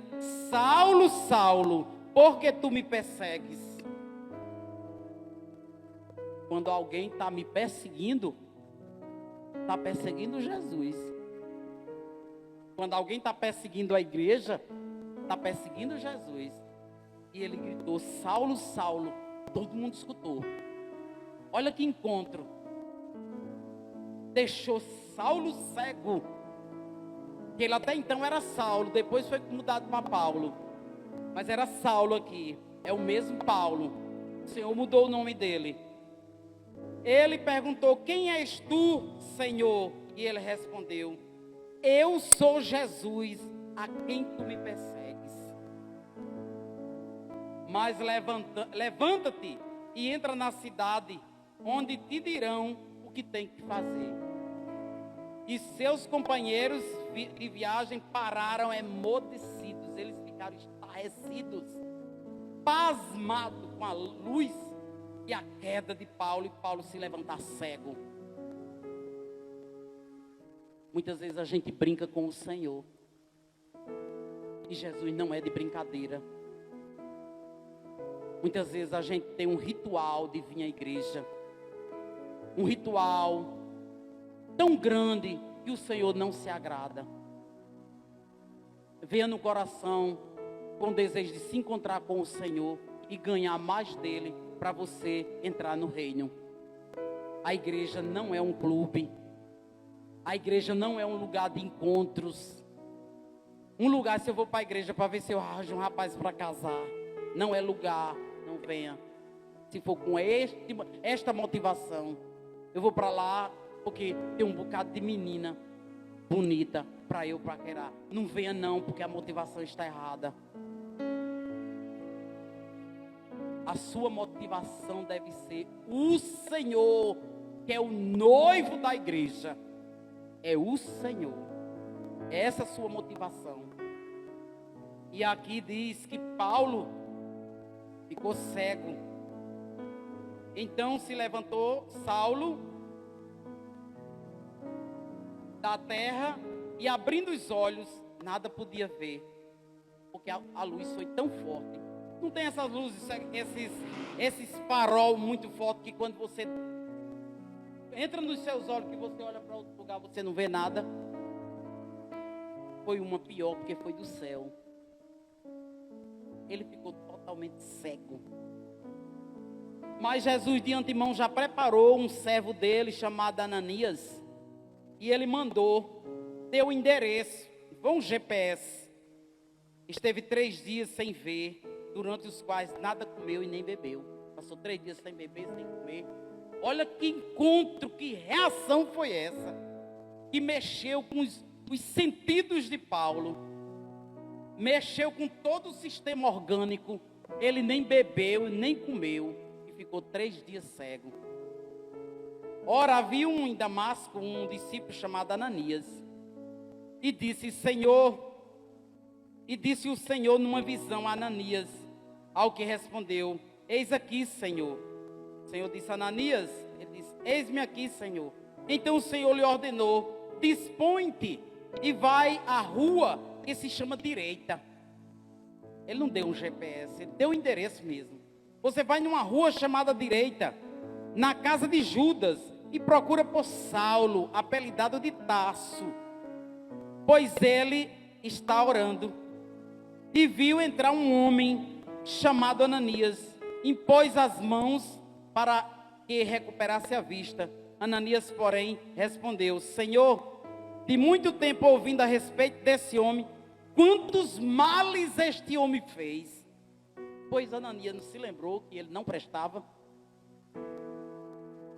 Saulo, Saulo, por que tu me persegues? Quando alguém está me perseguindo, está perseguindo Jesus. Quando alguém está perseguindo a igreja, está perseguindo Jesus. E ele gritou: Saulo, Saulo. Todo mundo escutou. Olha que encontro. Deixou Saulo cego. Que ele até então era Saulo, depois foi mudado para Paulo. Mas era Saulo aqui. É o mesmo Paulo. O Senhor mudou o nome dele. Ele perguntou: quem és tu, Senhor? E ele respondeu: eu sou Jesus, a quem tu me persegues. Mas levanta-te e entra na cidade, onde te dirão o que tem que fazer. E seus companheiros de viagem pararam emudecidos. Eles ficaram estarrecidos, pasmados com a luz e a queda de Paulo, e Paulo se levantar cego. Muitas vezes a gente brinca com o Senhor, e Jesus não é de brincadeira. Muitas vezes a gente tem um ritual de vir à igreja, um ritual tão grande que o Senhor não se agrada. Venha no coração com desejo de se encontrar com o Senhor e ganhar mais dele, para você entrar no reino. A igreja não é um clube. A igreja não é um lugar de encontros. Um lugar, se eu vou para a igreja para ver se eu arranjo um rapaz para casar. Não é lugar, não venha. Se for com esta motivação, eu vou para lá porque tem um bocado de menina bonita para eu paquerar. Não venha não, porque a motivação está errada. A sua motivação deve ser o Senhor, que é o noivo da igreja. É o Senhor. É essa a sua motivação. E aqui diz que Paulo ficou cego. Então se levantou Saulo da terra e, abrindo os olhos, nada podia ver, porque a luz foi tão forte. Não tem essas luzes, esses farol muito fortes que quando você entra nos seus olhos, que você olha para outro lugar, você não vê nada. Foi uma pior, porque foi do céu. Ele ficou totalmente cego. Mas Jesus de antemão já preparou um servo dele chamado Ananias. E ele mandou, deu o endereço, um GPS. Esteve 3 dias sem ver, durante os quais nada comeu e nem bebeu. Passou 3 dias sem beber, sem comer. Olha que encontro, que reação foi essa, que mexeu com os sentidos de Paulo, mexeu com todo o sistema orgânico. Ele nem bebeu, nem comeu, e ficou 3 dias cego. Ora, havia em Damasco um discípulo chamado Ananias, e disse o Senhor numa visão a Ananias, ao que respondeu: eis aqui, Senhor. O Senhor disse a Ananias, ele disse: eis-me aqui, Senhor. Então o Senhor lhe ordenou: dispõe-te e vai à rua que se chama direita. Ele não deu um GPS, ele deu o endereço mesmo. Você vai numa rua chamada direita, na casa de Judas, e procura por Saulo, apelidado de Tarso, pois ele está orando. E viu entrar um homem chamado Ananias, impôs as mãos que recuperasse a vista. Ananias, porém, respondeu: Senhor, de muito tempo ouvindo a respeito desse homem, quantos males este homem fez. Pois Ananias não se lembrou que ele não prestava,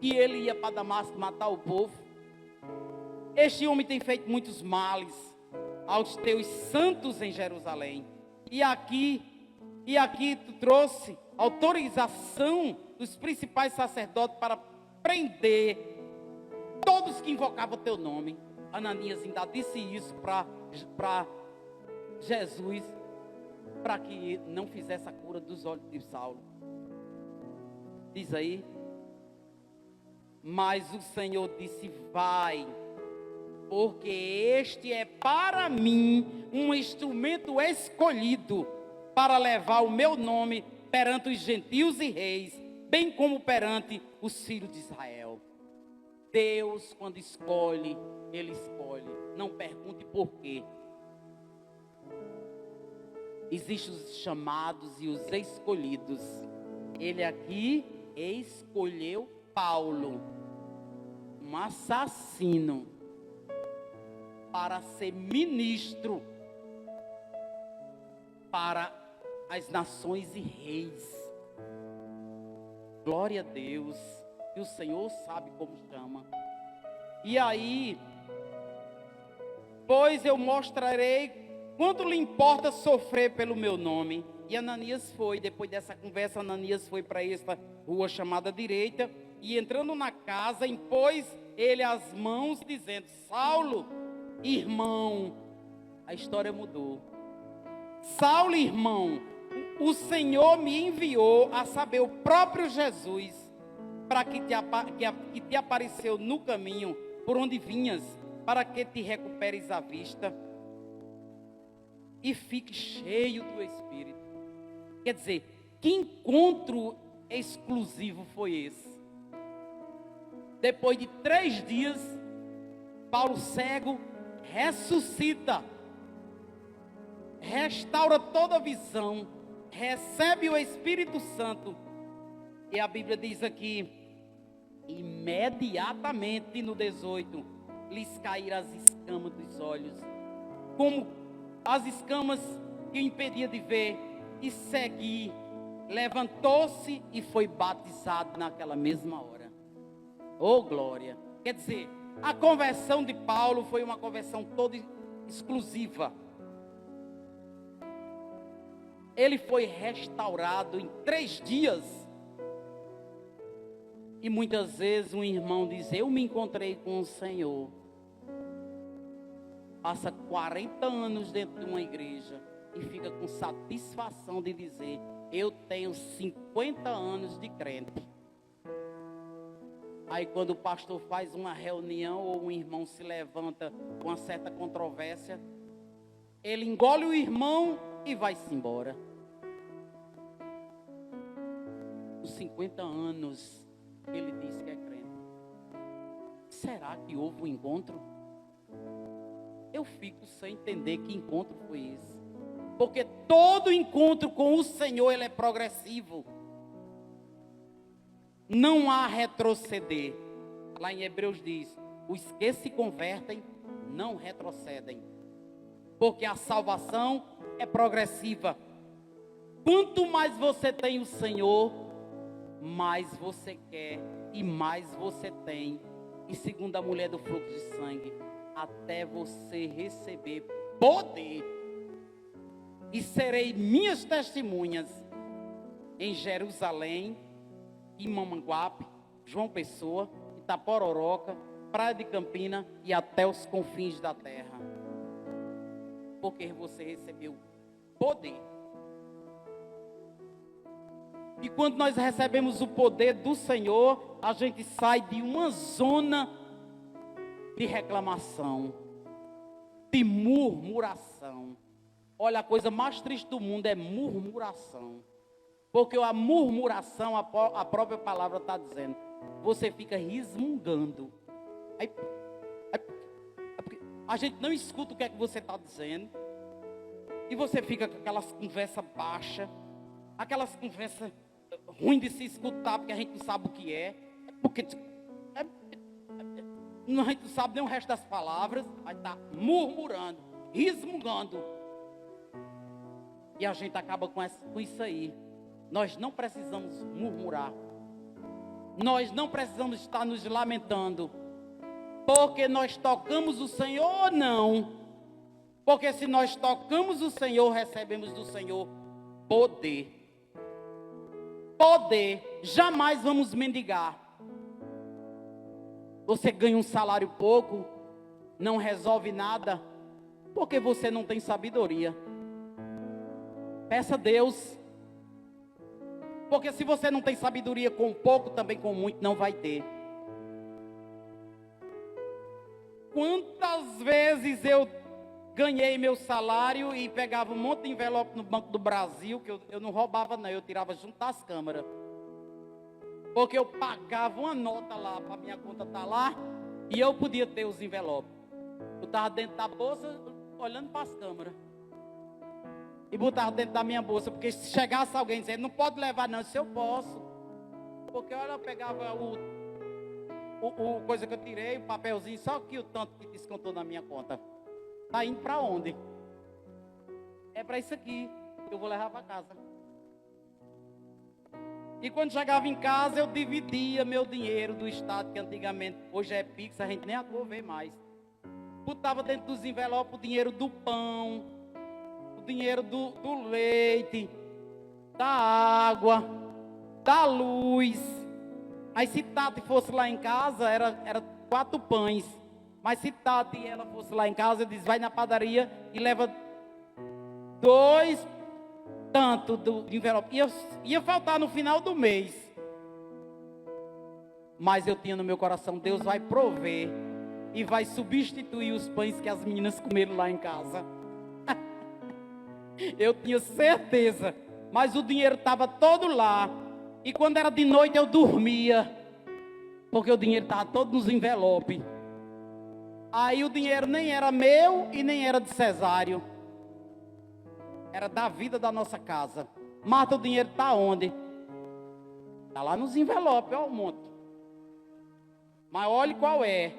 que ele ia para Damasco matar o povo. Este homem tem feito muitos males aos teus santos em Jerusalém. E aqui tu trouxe autorização dos principais sacerdotes para prender todos que invocavam o teu nome. Ananias ainda disse isso para Jesus, para que não fizesse a cura dos olhos de Saulo. Diz aí. Mas o Senhor disse: vai, porque este é para mim um instrumento escolhido para levar o meu nome perante os gentios e reis, bem como perante os filhos de Israel. Deus, quando escolhe, Ele escolhe. Não pergunte por quê. Existem os chamados e os escolhidos. Ele aqui escolheu Paulo, um assassino, para ser ministro para as nações e reis. Glória a Deus, que o Senhor sabe como chama. E aí, pois eu mostrarei quanto lhe importa sofrer pelo meu nome. E Ananias foi, depois dessa conversa, Ananias foi para esta rua chamada Direita, e entrando na casa, impôs ele as mãos, dizendo: Saulo, irmão, a história mudou. Saulo, irmão, o Senhor me enviou, a saber, o próprio Jesus, para que te apareceu no caminho por onde vinhas, para que te recuperes a vista e fique cheio do Espírito. Quer dizer, que encontro exclusivo foi esse? Depois de 3 dias, Paulo cego ressuscita, restaura toda a visão, recebe o Espírito Santo. E a Bíblia diz aqui: imediatamente no 18, lhes caíram as escamas dos olhos, como as escamas que o impedia de ver, e seguir, levantou-se e foi batizado naquela mesma hora. Oh glória! Quer dizer, a conversão de Paulo foi uma conversão toda exclusiva. Ele foi restaurado em 3 dias. E muitas vezes um irmão diz: eu me encontrei com o Senhor. Passa 40 anos dentro de uma igreja e fica com satisfação de dizer: eu tenho 50 anos de crente. Aí quando o pastor faz uma reunião ou um irmão se levanta com uma certa controvérsia, ele engole o irmão e vai-se embora. Os 50 anos ele diz que é crente. Será que houve um encontro? Eu fico sem entender que encontro foi esse. Porque todo encontro com o Senhor, ele é progressivo. Não há retroceder. Lá em Hebreus diz: os que se convertem não retrocedem. Porque a salvação é progressiva. Quanto mais você tem o Senhor, mais você quer e mais você tem. E segundo a mulher do fluxo de sangue, até você receber poder. E serei minhas testemunhas em Jerusalém, em Mamanguape, João Pessoa, Itapororoca, Praia de Campina e até os confins da terra. Porque você recebeu poder. E quando nós recebemos o poder do Senhor, a gente sai de uma zona de reclamação, de murmuração. Olha, a coisa mais triste do mundo é murmuração. Porque a murmuração, a própria palavra está dizendo, você fica resmungando. A gente não escuta o que é que você está dizendo. E você fica com aquelas conversas baixas, aquelas conversas ruins de se escutar, porque a gente não sabe o que é. porque a gente não sabe nem o resto das palavras, mas está murmurando, resmungando. E a gente acaba com isso aí. Nós não precisamos murmurar. Nós não precisamos estar nos lamentando. Porque nós tocamos o Senhor ou não. Porque se nós tocamos o Senhor, recebemos do Senhor poder. Poder. Jamais vamos mendigar. Você ganha um salário pouco, não resolve nada, porque você não tem sabedoria. Peça a Deus. Porque se você não tem sabedoria com pouco, também com muito não vai ter. Quantas vezes eu ganhei meu salário e pegava um monte de envelope no Banco do Brasil, que eu não roubava não, eu tirava junto das câmaras. Porque eu pagava uma nota lá, para minha conta estar lá, e eu podia ter os envelopes. Eu estava dentro da bolsa, olhando para as câmaras. E botava dentro da minha bolsa, porque se chegasse alguém dizendo, não pode levar não, se eu posso. Porque olha, eu pegava o coisa que eu tirei, o papelzinho, só que o tanto que descontou na minha conta. Está indo para onde? É para isso aqui, que eu vou levar para casa. E quando chegava em casa, eu dividia meu dinheiro do Estado, que antigamente, hoje é Pix, a gente nem a cor vê mais. Botava dentro dos envelopes o dinheiro do pão, o dinheiro do leite, da água, da luz. Aí se Tati fosse lá em casa, era 4 pães. Mas se Tati e ela fosse lá em casa, eu disse, vai na padaria e leva 2 tanto do envelope. Ia faltar no final do mês. Mas eu tinha no meu coração, Deus vai prover e vai substituir os pães que as meninas comeram lá em casa. Eu tinha certeza. Mas o dinheiro estava todo lá. E quando era de noite eu dormia. Porque o dinheiro estava todo nos envelopes. Aí o dinheiro nem era meu e nem era de Cesário. Era da vida da nossa casa. Marta, o dinheiro está onde? Está lá nos envelopes, olha o monte. Mas olhe qual é.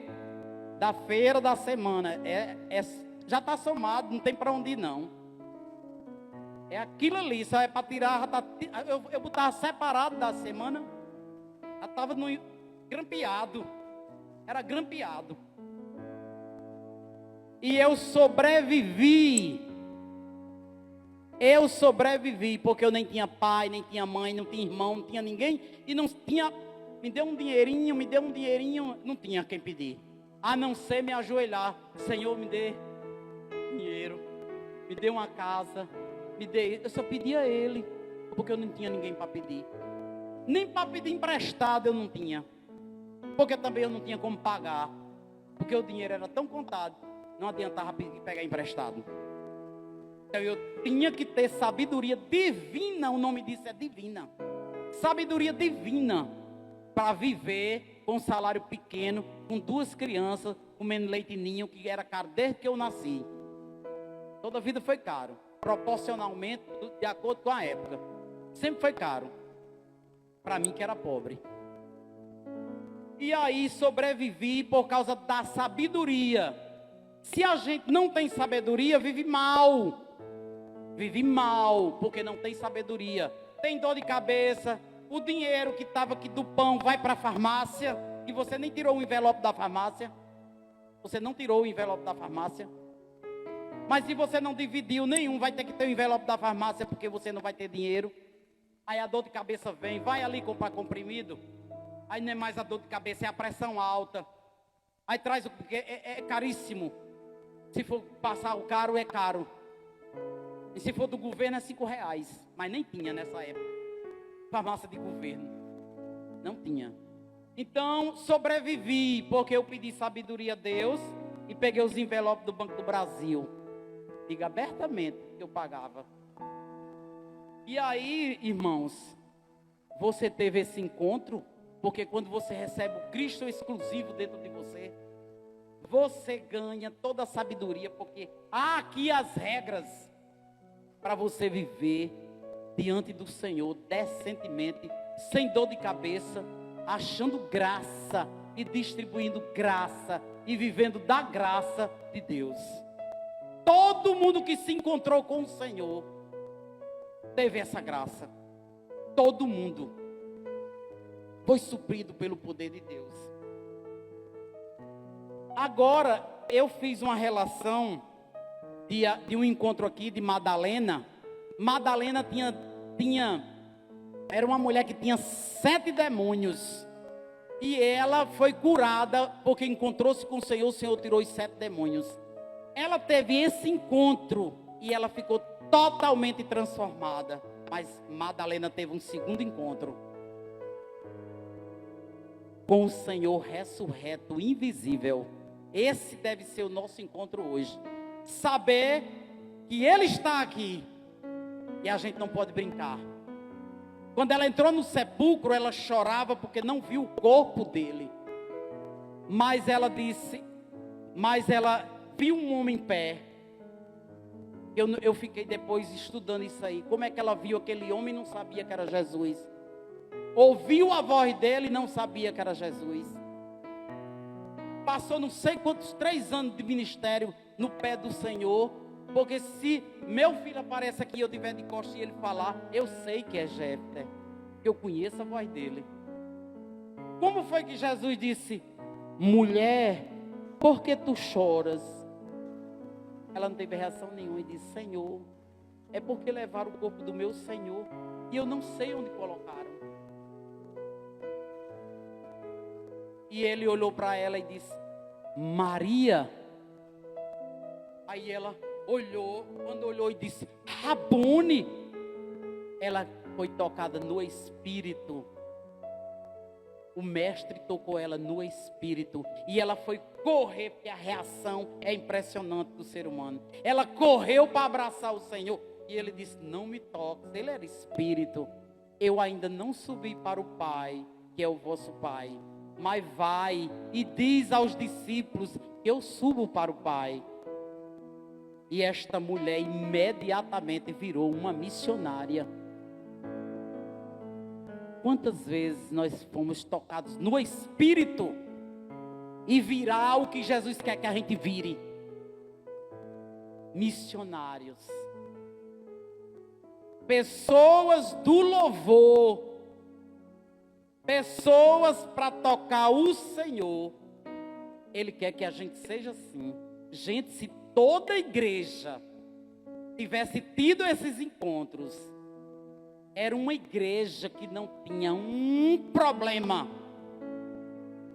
Da feira da semana. Já está somado, não tem para onde ir não. É aquilo ali, só é para tirar. Eu botava separado da semana. Já estava grampeado. Era grampeado. E eu sobrevivi. Eu sobrevivi porque eu nem tinha pai, nem tinha mãe, não tinha irmão, não tinha ninguém. E não tinha, me deu um dinheirinho, não tinha quem pedir. A não ser me ajoelhar. Senhor, me dê dinheiro, me dê uma casa, me dê. Eu só pedia a Ele, porque eu não tinha ninguém para pedir. Nem para pedir emprestado eu não tinha. Porque também eu não tinha como pagar. Porque o dinheiro era tão contado, não adiantava pegar emprestado. Então eu tinha que ter sabedoria divina, o nome disso é divina. Sabedoria divina para viver com um salário pequeno, com 2 crianças, comendo leite ninho, que era caro desde que eu nasci. Toda a vida foi caro, proporcionalmente, de acordo com a época. Sempre foi caro. Para mim que era pobre. E aí sobrevivi por causa da sabedoria. Se a gente não tem sabedoria, vive mal. Vive mal, porque não tem sabedoria. Tem dor de cabeça. O dinheiro que estava aqui do pão vai para a farmácia. E você nem tirou o envelope da farmácia. Você não tirou o envelope da farmácia. Mas se você não dividiu nenhum, vai ter que ter o envelope da farmácia, porque você não vai ter dinheiro. Aí a dor de cabeça vem. Vai ali comprar comprimido. Aí não é mais a dor de cabeça, é a pressão alta. Aí traz, porque é caríssimo. Se for passar o caro, é caro. E se for do governo, é R$5. Mas nem tinha nessa época. Farmácia de governo. Não tinha. Então, sobrevivi, porque eu pedi sabedoria a Deus e peguei os envelopes do Banco do Brasil. Diga abertamente que eu pagava. E aí, irmãos, você teve esse encontro, porque quando você recebe o Cristo exclusivo dentro de você, você ganha toda a sabedoria, porque há aqui as regras para você viver diante do Senhor decentemente, sem dor de cabeça, achando graça e distribuindo graça e vivendo da graça de Deus. Todo mundo que se encontrou com o Senhor teve essa graça. Todo mundo foi suprido pelo poder de Deus. Agora, eu fiz uma relação de um encontro aqui de Madalena. Madalena era uma mulher que tinha 7 demônios. E ela foi curada porque encontrou-se com o Senhor tirou os 7 demônios. Ela teve esse encontro e ela ficou totalmente transformada. Mas Madalena teve um segundo encontro com o Senhor ressurreto, invisível. Esse deve ser o nosso encontro hoje. Saber que Ele está aqui e a gente não pode brincar. Quando ela entrou no sepulcro, ela chorava porque não viu o corpo dele. Mas ela viu um homem em pé. Eu fiquei depois estudando isso aí. Como é que ela viu aquele homem e não sabia que era Jesus? Ouviu a voz dele e não sabia que era Jesus. Passou não sei quantos 3 anos de ministério no pé do Senhor. Porque se meu filho aparece aqui e eu tiver de costas e ele falar, eu sei que é Jefté. Eu conheço a voz dele. Como foi que Jesus disse: mulher, por que tu choras? Ela não teve reação nenhuma e disse: Senhor, é porque levaram o corpo do meu Senhor e eu não sei onde colocaram. E ele olhou para ela e disse: Maria. Aí ela olhou, quando olhou e disse: Rabone. Ela foi tocada no espírito. O mestre tocou ela no espírito. E ela foi correr, porque a reação é impressionante do ser humano. Ela correu para abraçar o Senhor. E ele disse: não me toques. Ele era espírito. Eu ainda não subi para o Pai, que é o vosso Pai. Mas vai e diz aos discípulos que eu subo para o Pai. E esta mulher imediatamente virou uma missionária. Quantas vezes nós fomos tocados no Espírito e virar o que Jesus quer que a gente vire? Missionários. Pessoas do louvor. Pessoas para tocar o Senhor. Ele quer que a gente seja assim. Gente, se toda a igreja tivesse tido esses encontros, era uma igreja que não tinha um problema,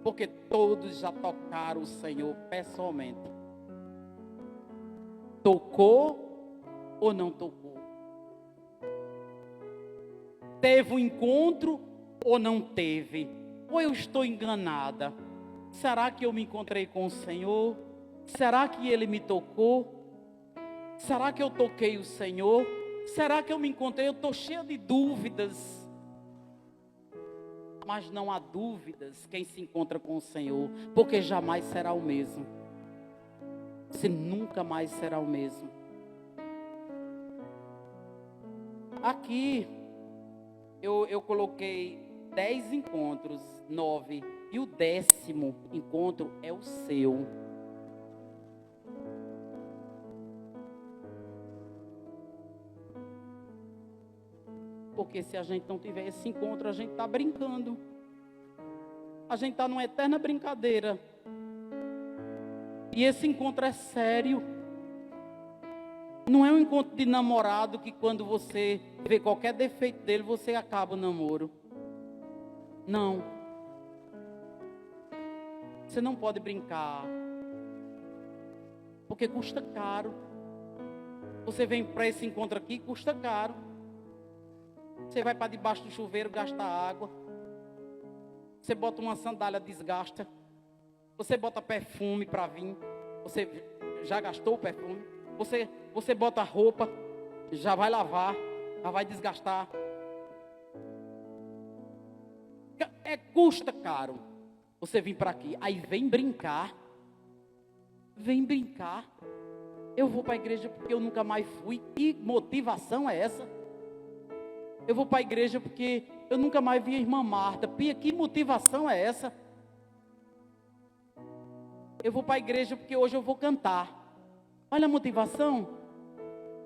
porque todos já tocaram o Senhor pessoalmente. Tocou ou não tocou? Teve um encontro ou não teve? Ou eu estou enganada? Será que eu me encontrei com o Senhor? Será que Ele me tocou? Será que eu toquei o Senhor? Será que eu me encontrei? Eu estou cheia de dúvidas. Mas não há dúvidas quem se encontra com o Senhor, porque jamais será o mesmo. Você nunca mais será o mesmo. Aqui eu coloquei 10 encontros, 9, e o 10º encontro é o seu. Porque se a gente não tiver esse encontro, a gente está brincando. A gente está numa eterna brincadeira. E esse encontro é sério. Não é um encontro de namorado que quando você vê qualquer defeito dele, você acaba o namoro. Não. Você não pode brincar. Porque custa caro. Você vem para esse encontro aqui, custa caro. Você vai para debaixo do chuveiro, gasta água. Você bota uma sandália, desgasta. Você bota perfume para vir. Você já gastou o perfume. Você bota roupa, já vai lavar, já vai desgastar. Custa caro você vir para aqui. Aí vem brincar. Vem brincar. Eu vou para a igreja porque eu nunca mais fui. Que motivação é essa? Eu vou para a igreja porque Eu nunca mais vi a irmã Marta. Pia, que motivação é essa? Eu vou para a igreja porque hoje eu vou cantar. Olha a motivação.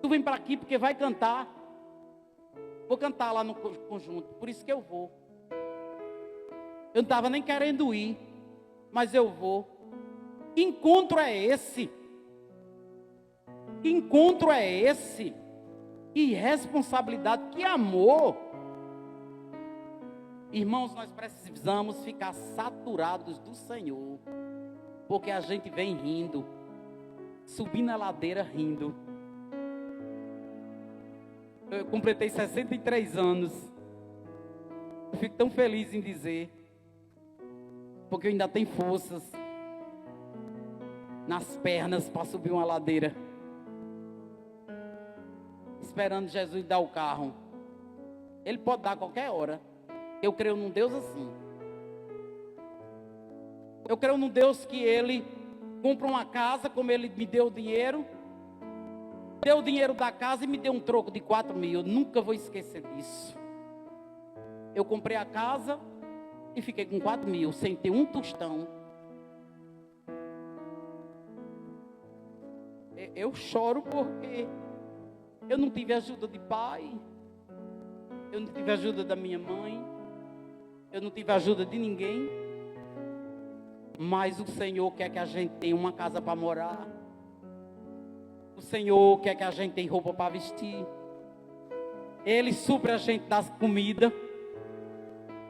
Tu vem para aqui porque vai cantar. Vou cantar lá no conjunto, por isso que eu vou. Eu não estava nem querendo ir, mas eu vou. Que encontro é esse? Que encontro é esse? Que responsabilidade, que amor. Irmãos, nós precisamos ficar saturados do Senhor, porque a gente vem rindo, subindo a ladeira rindo. Eu completei 63 anos. Eu fico tão feliz em dizer, porque eu ainda tenho forças nas pernas para subir uma ladeira, esperando Jesus dar o carro. Ele pode dar a qualquer hora. Eu creio num Deus assim. Eu creio num Deus que Ele compra uma casa, como Ele me deu o dinheiro. Deu o dinheiro da casa e me deu um troco de 4.000. Eu nunca vou esquecer disso. Eu comprei a casa e fiquei com 4.000, sem ter um tostão. Eu choro porque eu não tive ajuda de pai. Eu não tive ajuda da minha mãe. Eu não tive ajuda de ninguém. Mas o Senhor quer que a gente tenha uma casa para morar. O Senhor quer que a gente tenha roupa para vestir. Ele supre a gente das comidas.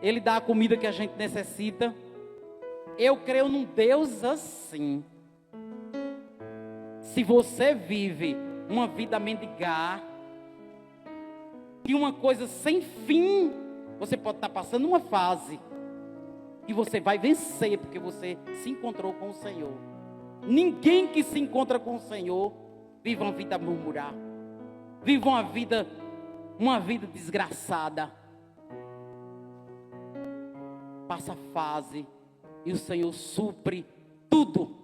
Ele dá a comida que a gente necessita. Eu creio num Deus assim. Se você vive uma vida a mendigar, e uma coisa sem fim, você pode estar passando uma fase e você vai vencer, porque você se encontrou com o Senhor. Ninguém que se encontra com o Senhor vive uma vida a murmurar, vive uma vida desgraçada. Passa fase e o Senhor supre tudo.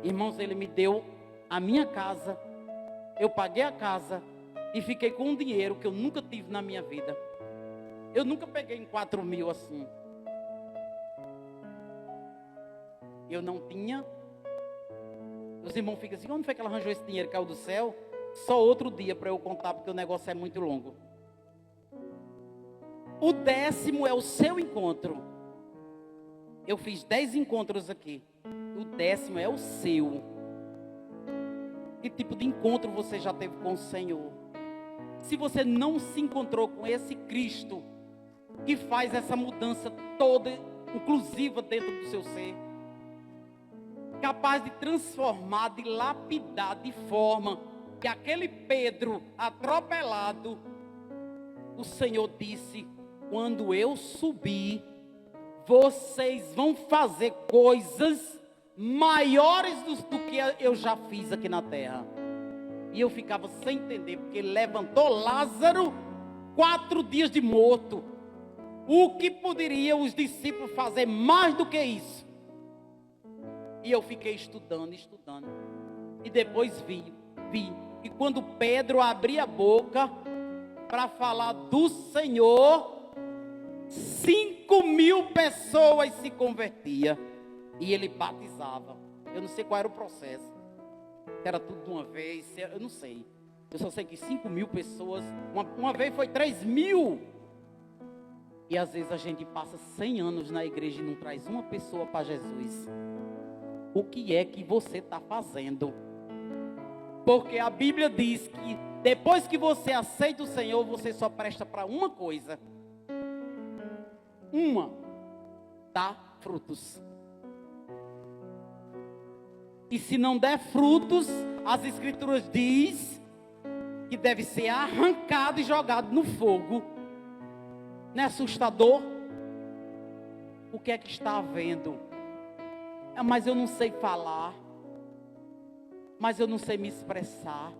Irmãos, Ele me deu a minha casa, eu paguei a casa e fiquei com um dinheiro que eu nunca tive na minha vida. Eu nunca peguei em 4.000 assim. Eu não tinha. Os irmãos ficam assim, onde foi que ela arranjou esse dinheiro? Caiu do céu? Só outro dia para eu contar, porque o negócio é muito longo. O 10º é o seu encontro. Eu fiz 10 encontros aqui. O 10º é o seu. Que tipo de encontro você já teve com o Senhor? Se você não se encontrou com esse Cristo, que faz essa mudança toda, inclusiva dentro do seu ser, capaz de transformar, de lapidar de forma que aquele Pedro atropelado, o Senhor disse, quando eu subir, vocês vão fazer coisas maiores do que eu já fiz aqui na terra. E eu ficava sem entender, porque ele levantou Lázaro 4 dias de morto. O que poderiam os discípulos fazer mais do que isso? E eu fiquei estudando. E depois vi. E quando Pedro abria a boca para falar do Senhor, 5.000 pessoas se convertiam. E ele batizava. Eu não sei qual era o processo. Era tudo de uma vez, eu não sei. Eu só sei que 5.000 pessoas, uma vez foi 3.000. E às vezes a gente passa 100 anos na igreja e não traz uma pessoa para Jesus. O que é que você está fazendo? Porque a Bíblia diz que depois que você aceita o Senhor, você só presta para uma coisa. Dar frutos. E se não der frutos, as Escrituras diz que deve ser arrancado e jogado no fogo. Não é assustador? O que é que está havendo? Mas eu não sei falar. Mas eu não sei me expressar.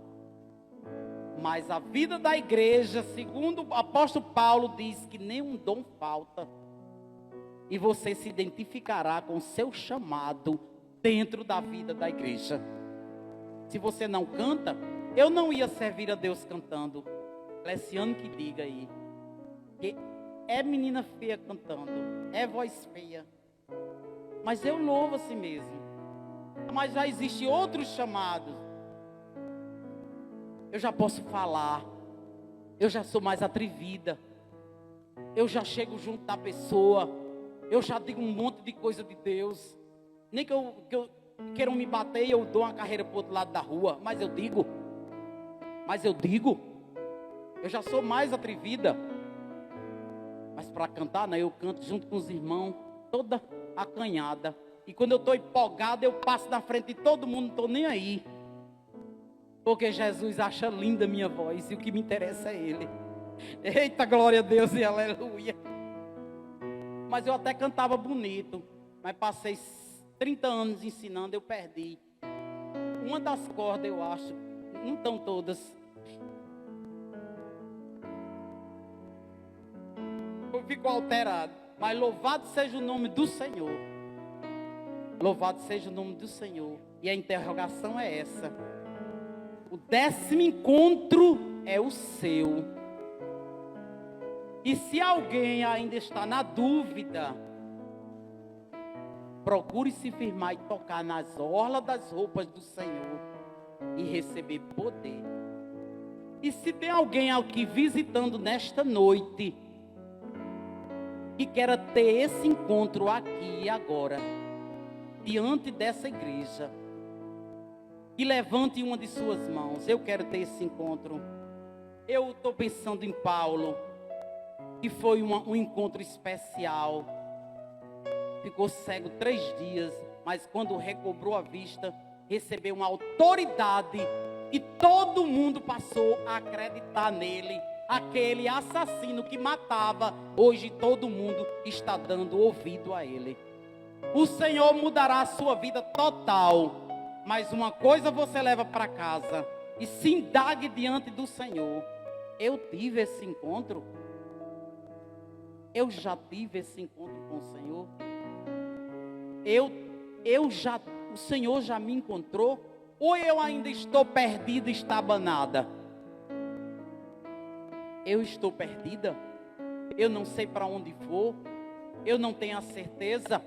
Mas a vida da igreja, segundo o apóstolo Paulo, diz que nenhum dom falta. E você se identificará com o seu chamado dentro da vida da igreja. Se você não canta, eu não ia servir a Deus cantando. Leciano que diga aí. Que é menina feia cantando, é voz feia. Mas eu louvo assim mesmo. Mas já existem outros chamados. Eu já posso falar. Eu já sou mais atrevida. Eu já chego junto da pessoa. Eu já digo um monte de coisa de Deus. Nem que eu queiram me bater e eu dou uma carreira para o outro lado da rua. Mas eu digo. Eu já sou mais atrevida. Mas para cantar, né, eu canto junto com os irmãos, toda acanhada. E quando eu estou empolgado, eu passo na frente de todo mundo, não estou nem aí. Porque Jesus acha linda a minha voz e o que me interessa é Ele. Eita, glória a Deus e aleluia. Mas eu até cantava bonito. Mas passei 30 anos ensinando, eu perdi. Uma das cordas, eu acho. Não estão todas. Eu fico alterado. Mas louvado seja o nome do Senhor. Louvado seja o nome do Senhor. E a interrogação é essa. O 10º encontro é o seu. E se alguém ainda está na dúvida, procure se firmar e tocar nas orlas das roupas do Senhor e receber poder. E se tem alguém aqui visitando nesta noite e queira ter esse encontro aqui e agora, diante dessa igreja, e levante uma de suas mãos. Eu quero ter esse encontro. Eu estou pensando em Paulo, que foi um encontro especial. Ficou cego 3 dias, mas quando recobrou a vista, recebeu uma autoridade e todo mundo passou a acreditar nele. Aquele assassino que matava, hoje todo mundo está dando ouvido a ele. O Senhor mudará a sua vida total. Mas uma coisa você leva para casa e se indague diante do Senhor. Eu tive esse encontro? Eu já tive esse encontro com o Senhor? O Senhor já me encontrou? Ou eu ainda estou perdida, estabanada? Eu estou perdida? Eu não sei para onde vou? Eu não tenho a certeza?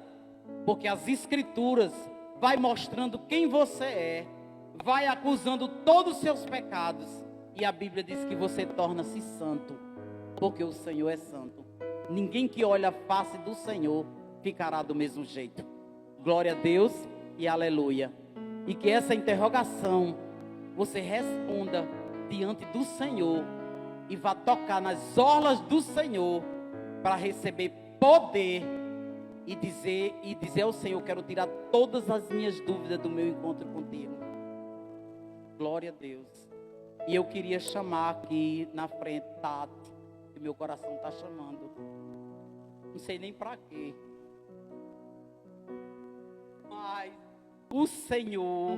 Porque as Escrituras vai mostrando quem você é, vai acusando todos os seus pecados, e a Bíblia diz que você torna-se santo, porque o Senhor é santo. Ninguém que olha a face do Senhor ficará do mesmo jeito. Glória a Deus e aleluia. E que essa interrogação você responda diante do Senhor e vá tocar nas orlas do Senhor para receber poder. E dizer ao Senhor, quero tirar todas as minhas dúvidas do meu encontro contigo. Glória a Deus. E eu queria chamar aqui na frente Tati, que meu coração está chamando. Não sei nem para quê. Mas o Senhor